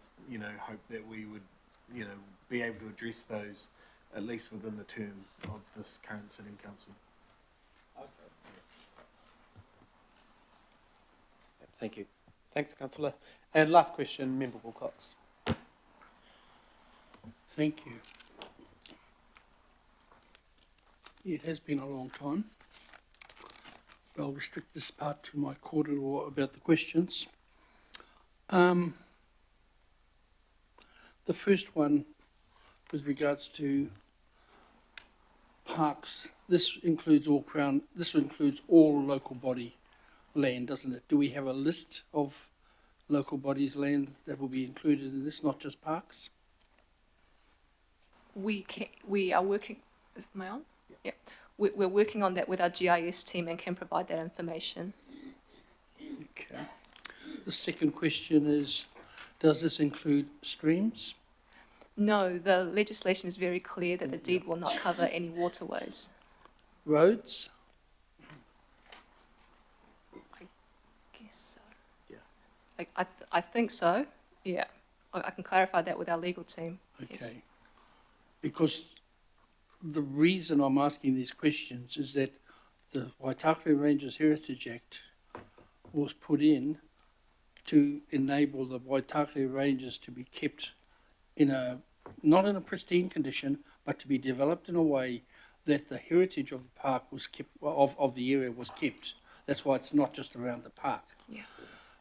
hope that we would, be able to address those at least within the term of this current sitting council. Okay. Thank you. Thanks, Councillor. And last question, Member Wilcox. Thank you. It has been a long time. I'll restrict this part to my corridor about the questions. The first one, with regards to parks, this includes all local body land, doesn't it? Do we have a list of local bodies land that will be included in this, not just parks? We are working, am I on? Yeah. We're working on that with our GIS team and can provide that information. Okay. The second question is, does this include streams? No, the legislation is very clear that the deed will not cover any waterways. Roads? I guess so. Yeah. I think so, yeah. I can clarify that with our legal team. Okay. Yes. Because the reason I'm asking these questions is that the Waitakere Ranges Heritage Act was put in to enable the Waitakere Ranges to be kept not in a pristine condition, but to be developed in a way that the heritage of the park was kept, of the area was kept. That's why it's not just around the park. Yeah.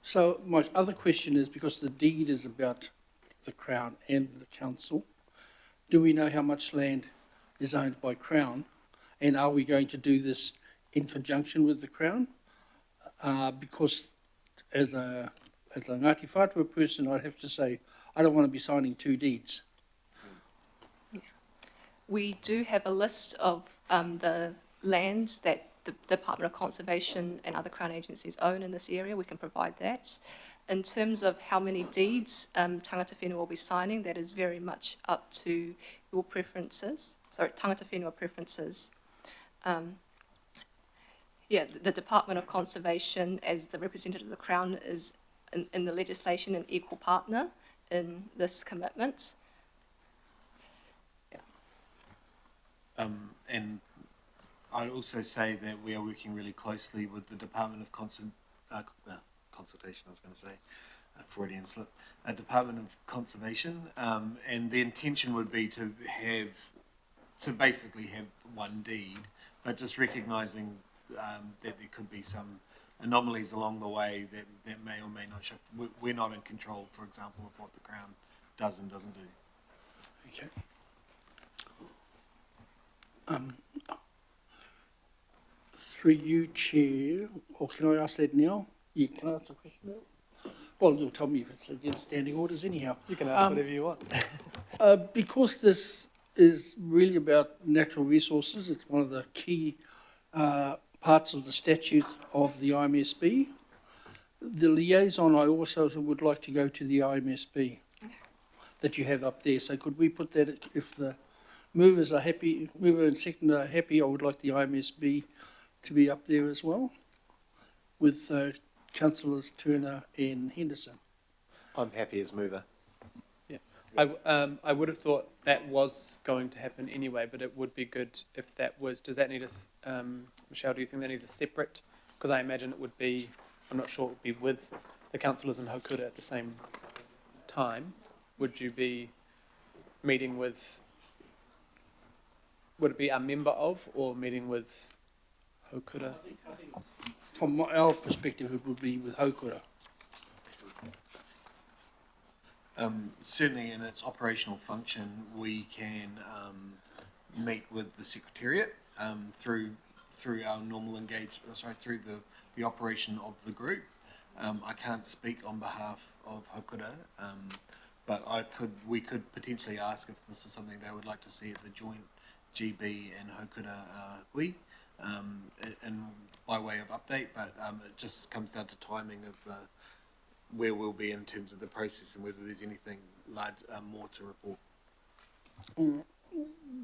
So my other question is, because the deed is about the Crown and the Council, do we know how much land is owned by Crown, and are we going to do this in conjunction with the Crown? Because as a Ngāti Whātua person, I'd have to say I don't want to be signing two deeds. We do have a list of the lands that the Department of Conservation and other Crown agencies own in this area. We can provide that. In terms of how many deeds tangata whenua will be signing, that is very much up to your preferences. Sorry, tangata whenua preferences. Yeah, the Department of Conservation, as the representative of the Crown, is in the legislation an equal partner in this commitment. And I'd also say that we are working really closely with the Department of Consultation, I was going to say, Freudian slip, Department of Conservation, and the intention would be to basically have one deed, but just recognising that there could be some anomalies along the way that may or may not show. We're not in control, for example, of what the Crown does and doesn't do. Okay. Through you, Chair, or can I ask that now? Yeah, can I ask a question now? Well, you'll tell me if it's against standing orders anyhow. You can ask whatever you want. Because this is really about natural resources, it's one of the key parts of the statute of the IMSB. The liaison, I also would like to go to the IMSB that you have up there. So could we put that, if the movers are happy, mover and seconder are happy, I would like the IMSB to be up there as well with Councillors Turner and Henderson. I'm happy as mover. Yeah, I would have thought that was going to happen anyway, but it would be good if that was. Does that need a Michelle? Do you think that needs a separate? Because I imagine it would be. I'm not sure it would be with the councillors in Hokura at the same time. Would you be meeting with? Would it be a member of or meeting with Hokura? I think from our perspective, it would be with Hokura. Certainly in its operational function, we can meet with the Secretariat through our normal through the operation of the group. I can't speak on behalf of Hokura, but we could potentially ask if this is something they would like to see at the joint GB and Hokura hui, and by way of update, but it just comes down to timing of where we'll be in terms of the process and whether there's anything large more to report.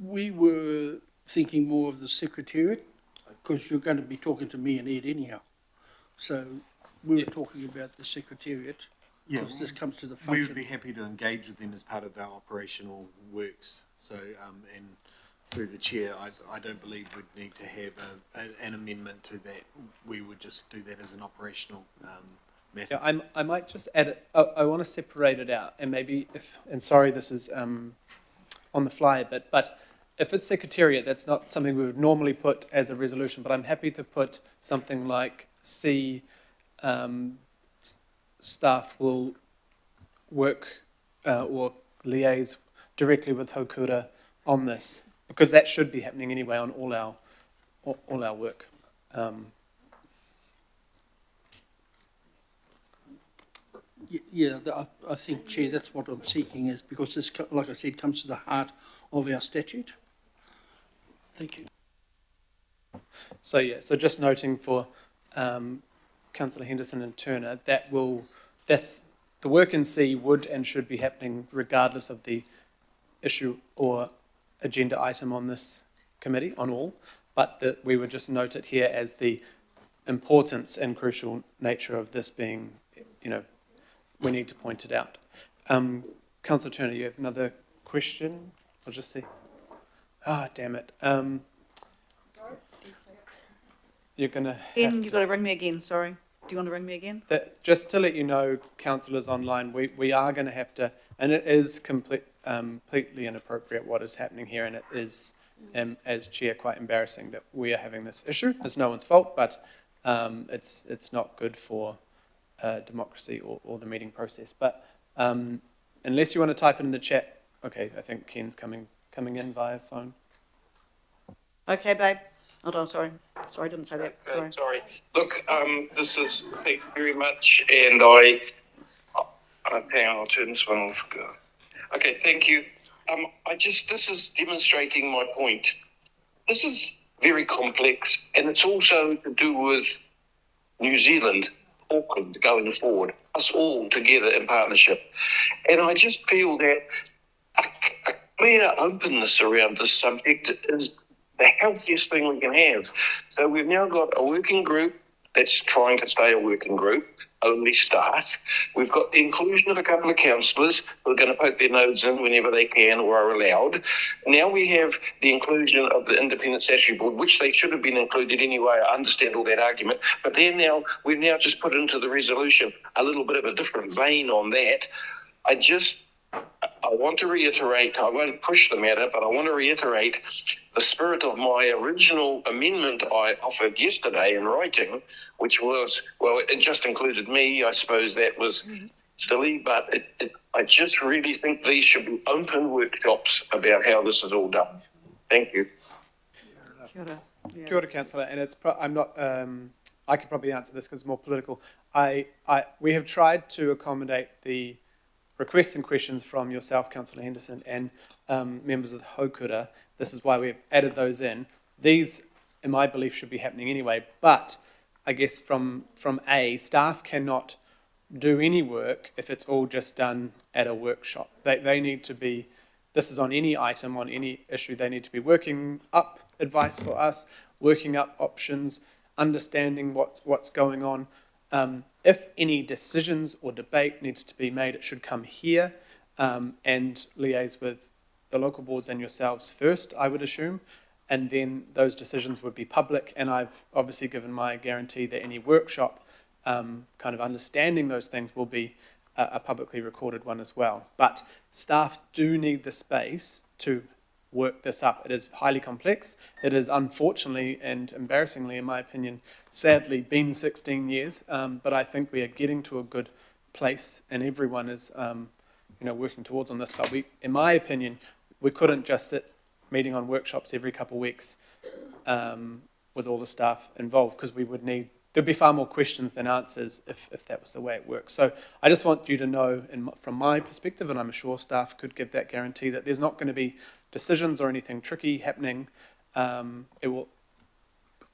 We were thinking more of the Secretariat, because you're going to be talking to me and Ed anyhow. So we were talking about the Secretariat, because this comes to the function. We would be happy to engage with them as part of our operational works. So, and through the chair, I don't believe we'd need to have an amendment to that. We would just do that as an operational matter. Yeah, I might just add it. I want to separate it out, and maybe and sorry, this is on the fly a bit, but if it's Secretariat, that's not something we would normally put as a resolution, but I'm happy to put something like C, staff will work or liaise directly with Hokura on this, because that should be happening anyway on all our work. Yeah, I think, Chair, that's what I'm seeking, is because this, like I said, comes to the heart of our statute. Thank you. So yeah, so just noting for Councillor Henderson and Turner, that's the work in C would and should be happening regardless of the issue or agenda item on this committee, on all, but that we would just note it here as the importance and crucial nature of this being, we need to point it out. Councillor Turner, you have another question? I'll just see. Damn it. You're going to Ian, you've got to ring me again, sorry. Do you want to ring me again? Just to let you know, councillors online, we are going to have to, and it is completely inappropriate what is happening here, and it is, as chair, quite embarrassing that we are having this issue. It's no one's fault, but it's not good for democracy or the meeting process. But unless you want to type it in the chat, okay, I think Ken's coming in via phone. Okay, babe. Hold on, sorry. Sorry, I didn't say that. Sorry. Sorry. Look, thank you very much, and hang on, I'll turn this one off. Okay, thank you. This is demonstrating my point. This is very complex, and it's also to do with New Zealand. Auckland going forward, us all together in partnership. And I just feel that a clear openness around this subject is the healthiest thing we can have. So we've now got a working group that's trying to stay a working group, only staff. We've got the inclusion of a couple of councillors who are going to poke their nose in whenever they can or are allowed. Now we have the inclusion of the Independent Statutory Board, which they should have been included anyway. I understand all that argument. But we've now just put into the resolution a little bit of a different vein on that. I want to reiterate, I won't push the matter, but I want to reiterate the spirit of my original amendment I offered yesterday in writing, which was, well, it just included me. I suppose that was silly, but I just really think these should be open workshops about how this is all done. Thank you. Kia ora. Yeah. Kia ora, Councillor, and I'm not, I could probably answer this because it's more political. We have tried to accommodate the requests and questions from yourself, Councillor Henderson, and members of the Haukura. This is why we've added those in. These, in my belief, should be happening anyway, but I guess from staff cannot do any work if it's all just done at a workshop. They need to be, this is on any item, on any issue, they need to be working up advice for us, working up options, understanding what's going on. If any decisions or debate needs to be made, it should come here and liaise with the local boards and yourselves first, I would assume, and then those decisions would be public. And I've obviously given my guarantee that any workshop kind of understanding those things will be a publicly recorded one as well. But staff do need the space to work this up. It is highly complex. It is unfortunately and embarrassingly, in my opinion, sadly been 16 years, but I think we are getting to a good place and everyone is working towards on this. But in my opinion, we couldn't just sit meeting on workshops every couple of weeks with all the staff involved, because there'd be far more questions than answers if that was the way it works. So I just want you to know from my perspective, and I'm sure staff could give that guarantee, that there's not going to be decisions or anything tricky happening.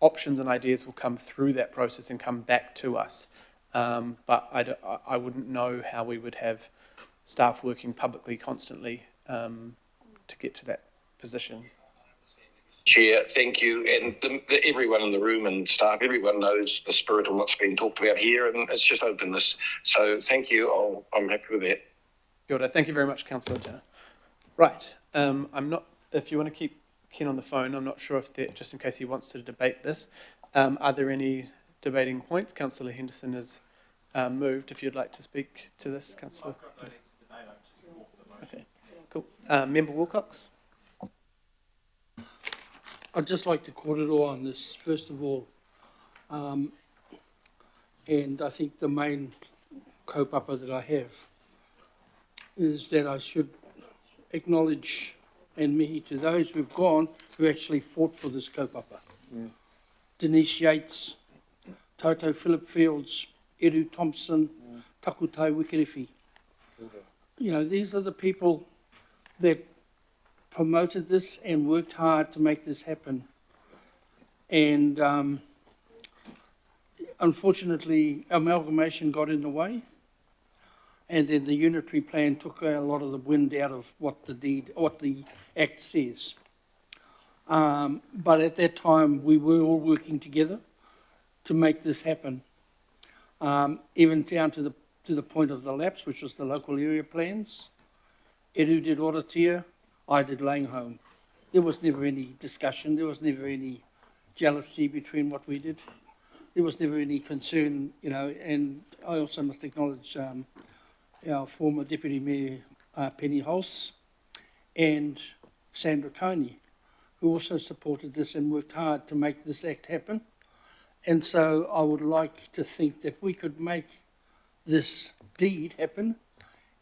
Options and ideas will come through that process and come back to us. But I wouldn't know how we would have staff working publicly constantly to get to that position. Chair, thank you. And everyone in the room and staff, everyone knows the spirit of what's being talked about here, and it's just openness. So thank you. I'm happy with that. Kia ora. Thank you very much, Councillor Jenner. Right. If you want to keep Ken on the phone, I'm not sure just in case he wants to debate this. Are there any debating points? Councillor Henderson has moved. If you'd like to speak to this, Councillor. Okay, cool. Member Wilcox? I'd just like to kōrero on this, first of all. And I think the main kaupapa that I have is that I should acknowledge and mihi to those who've gone who actually fought for this kaupapa. Mm. Denise Yates, Toto Philip Fields, Eru Thompson, Takutai Wikiriwhi. You know, these are the people that promoted this and worked hard to make this happen. And unfortunately, amalgamation got in the way. And then the unitary plan took a lot of the wind out of what the Act says. But at that time, we were all working together to make this happen, even down to the point of the lapse, which was the local area plans. Eru did Oratia, I did Langhome. There was never any discussion, there was never any jealousy between what we did. There was never any concern, you know, and I also must acknowledge our former Deputy Mayor Penny Hulse and Sandra Coney, who also supported this and worked hard to make this act happen. And so I would like to think that we could make this deed happen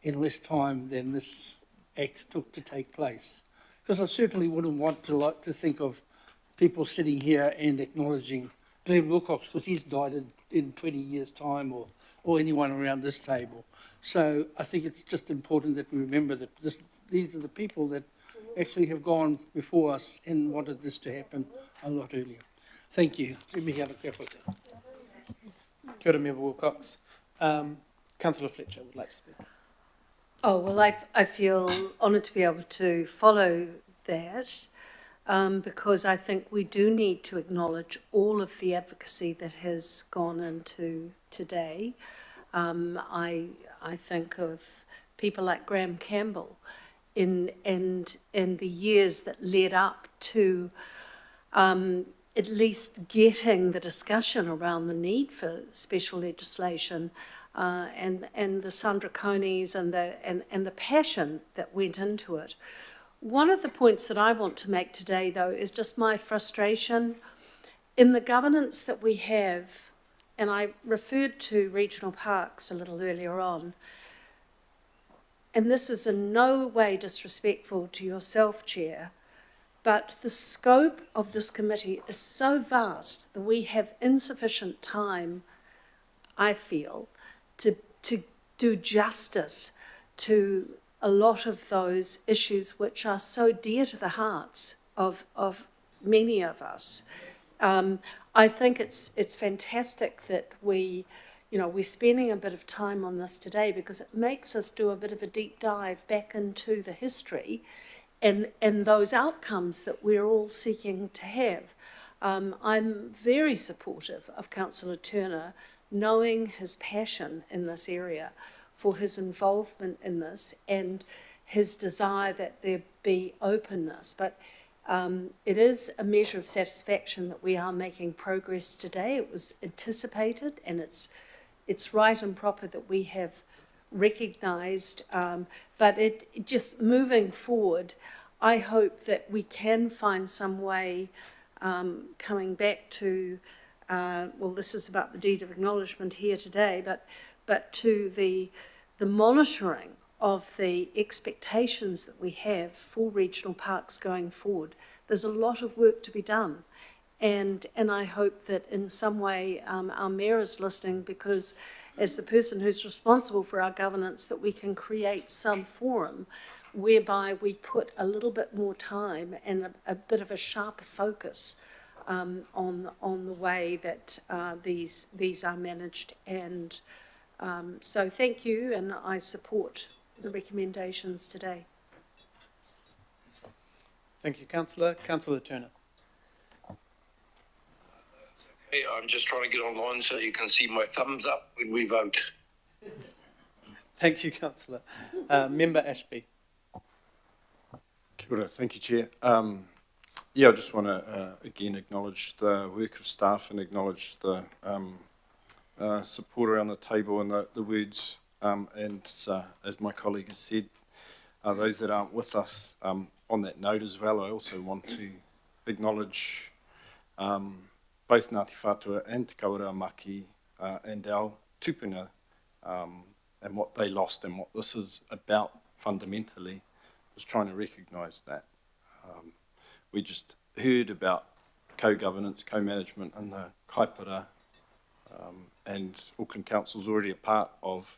in less time than this act took to take place. Because I certainly wouldn't want to think of people sitting here and acknowledging Glenn Wilcox, because he's died in 20 years' time, or anyone around this table. So I think it's just important that we remember that these are the people that actually have gone before us and wanted this to happen a lot earlier. Thank you. Kia Kia ora, Member Wilcox. Councillor Fletcher would like to speak. Oh, well, I feel honoured to be able to follow that because I think we do need to acknowledge all of the advocacy that has gone into today. I think of people like Graham Campbell in the years that led up to at least getting the discussion around the need for special legislation and the Sandra Coneys and the passion that went into it. One of the points that I want to make today, though, is just my frustration in the governance that we have, and I referred to regional parks a little earlier on, and this is in no way disrespectful to yourself, Chair, but the scope of this committee is so vast that we have insufficient time, I feel, to do justice to a lot of those issues which are so dear to the hearts of many of us. I think it's fantastic that we're spending a bit of time on this today because it makes us do a bit of a deep dive back into the history and those outcomes that we're all seeking to have. I'm very supportive of Councillor Turner, knowing his passion in this area, for his involvement in this and his desire that there be openness. But it is a measure of satisfaction that we are making progress today. It was anticipated, and it's right and proper that we have recognised, but it just moving forward, I hope that we can find some way coming back to, well, this is about the deed of acknowledgement here today, but to the monitoring of the expectations that we have for regional parks going forward. There's a lot of work to be done. And I hope that in some way our Mayor is listening, because as the person who's responsible for our governance, that we can create some forum whereby we put a little bit more time and a bit of a sharper focus on the way that these are managed. And so thank you, and I support the recommendations today. Thank you, Councillor. Councillor Turner. Hey, I'm just trying to get online so you can see my thumbs up when we vote. Thank you, Councillor. Member Ashby. Kia ora. Thank you, Chair. I just want to again acknowledge the work of staff and acknowledge the support around the table and the words. As my colleague has said, those that aren't with us, on that note as well, I also want to acknowledge both Ngāti Whātua and Te Kawerau Maki and our tupuna and what they lost, and what this is about fundamentally was trying to recognise that. We just heard about co-governance, co-management and the kaipara, and Auckland Council's already a part of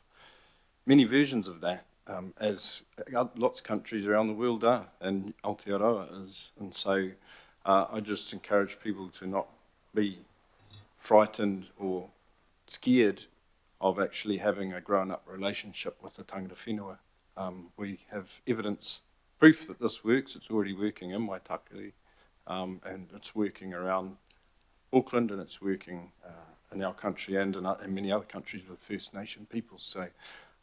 many versions of that, as lots of countries around the world are, and Aotearoa is. And so I just encourage people to not be frightened or scared of actually having a grown-up relationship with the tangata whenua. We have evidence, proof that this works. It's already working in Waitakere, and it's working around Auckland, and it's working in our country and in many other countries with First Nation peoples. So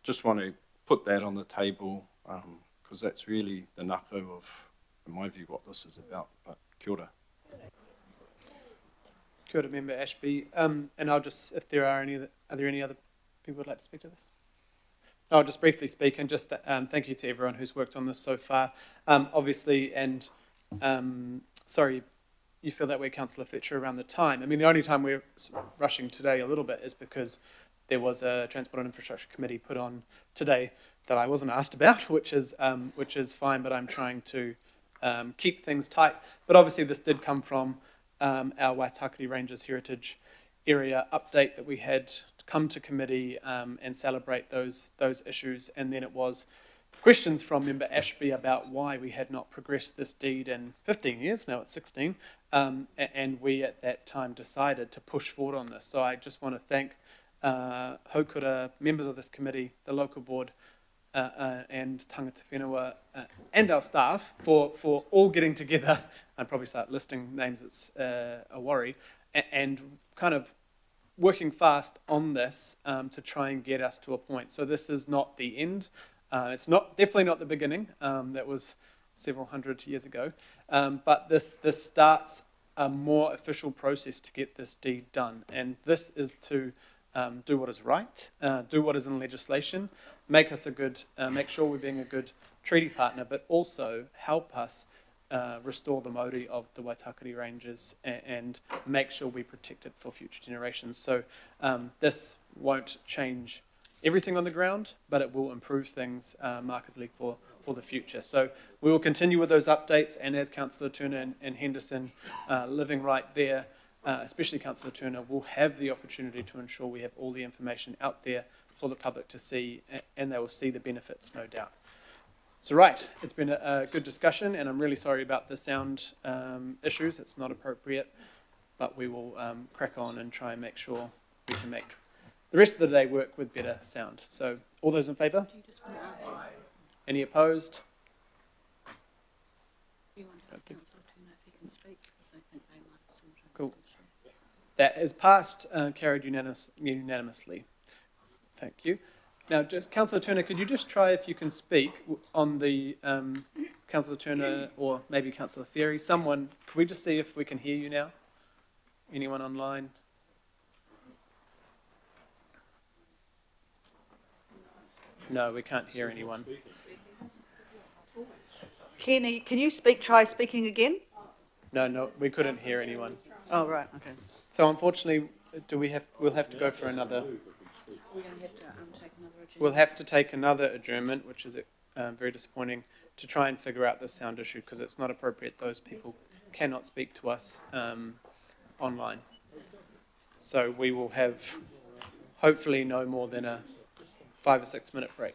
just want to put that on the table, because that's really the nako of, in my view, what this is about. But kia ora. Kia ora, Member Ashby. And I'll just, if there are there any other people who'd like to speak to this? No, I'll just briefly speak, and just thank you to everyone who's worked on this so far. Obviously, and sorry, you feel that way, Councillor Fletcher, around the time. I mean, the only time we're rushing today a little bit is because there was a Transport and Infrastructure Committee put on today that I wasn't asked about, which is fine, but I'm trying to keep things tight. But obviously this did come from our Waitakere Ranges Heritage Area update that we had to come to committee and celebrate those issues. And then it was questions from Member Ashby about why we had not progressed this deed in 15 years, now it's 16, and we at that time decided to push forward on this. So I just want to thank haukura, members of this committee, the local board, and tangata whenua, and our staff for all getting together. I'd probably start listing names, it's a worry, and kind of working fast on this to try and get us to a point. So this is not the end. It's definitely not the beginning. That was several hundred years ago. But this starts a more official process to get this deed done. And this is to do what is right, do what is in legislation, make sure we're being a good treaty partner, but also help us restore the mauri of the Waitakere Ranges and make sure we protect it for future generations. So this won't change everything on the ground, but it will improve things markedly for the future. So we will continue with those updates, and as Councillor Turner and Henderson living right there, especially Councillor Turner, will have the opportunity to ensure we have all the information out there for the public to see, and they will see the benefits, no doubt. So right, it's been a good discussion, and I'm really sorry about the sound issues. It's not appropriate, but we will crack on and try and make sure we can make the rest of the day work with better sound. So all those in favour? Any opposed? Cool. That is passed, carried unanimously. Thank you. Now, just Councillor Turner, could you just try if you can speak on the Councillor Turner or maybe Councillor Ferry? Someone, can we just see if we can hear you now? Anyone online? No, we can't hear anyone. Kenny, can you try speaking again? No, we couldn't hear anyone. Oh, right, okay. So unfortunately, we'll have to go for another. We'll have to take another adjournment, which is very disappointing, to try and figure out the sound issue, because it's not appropriate. Those people cannot speak to us online. So we will have hopefully no more than a 5 or 6 minute break.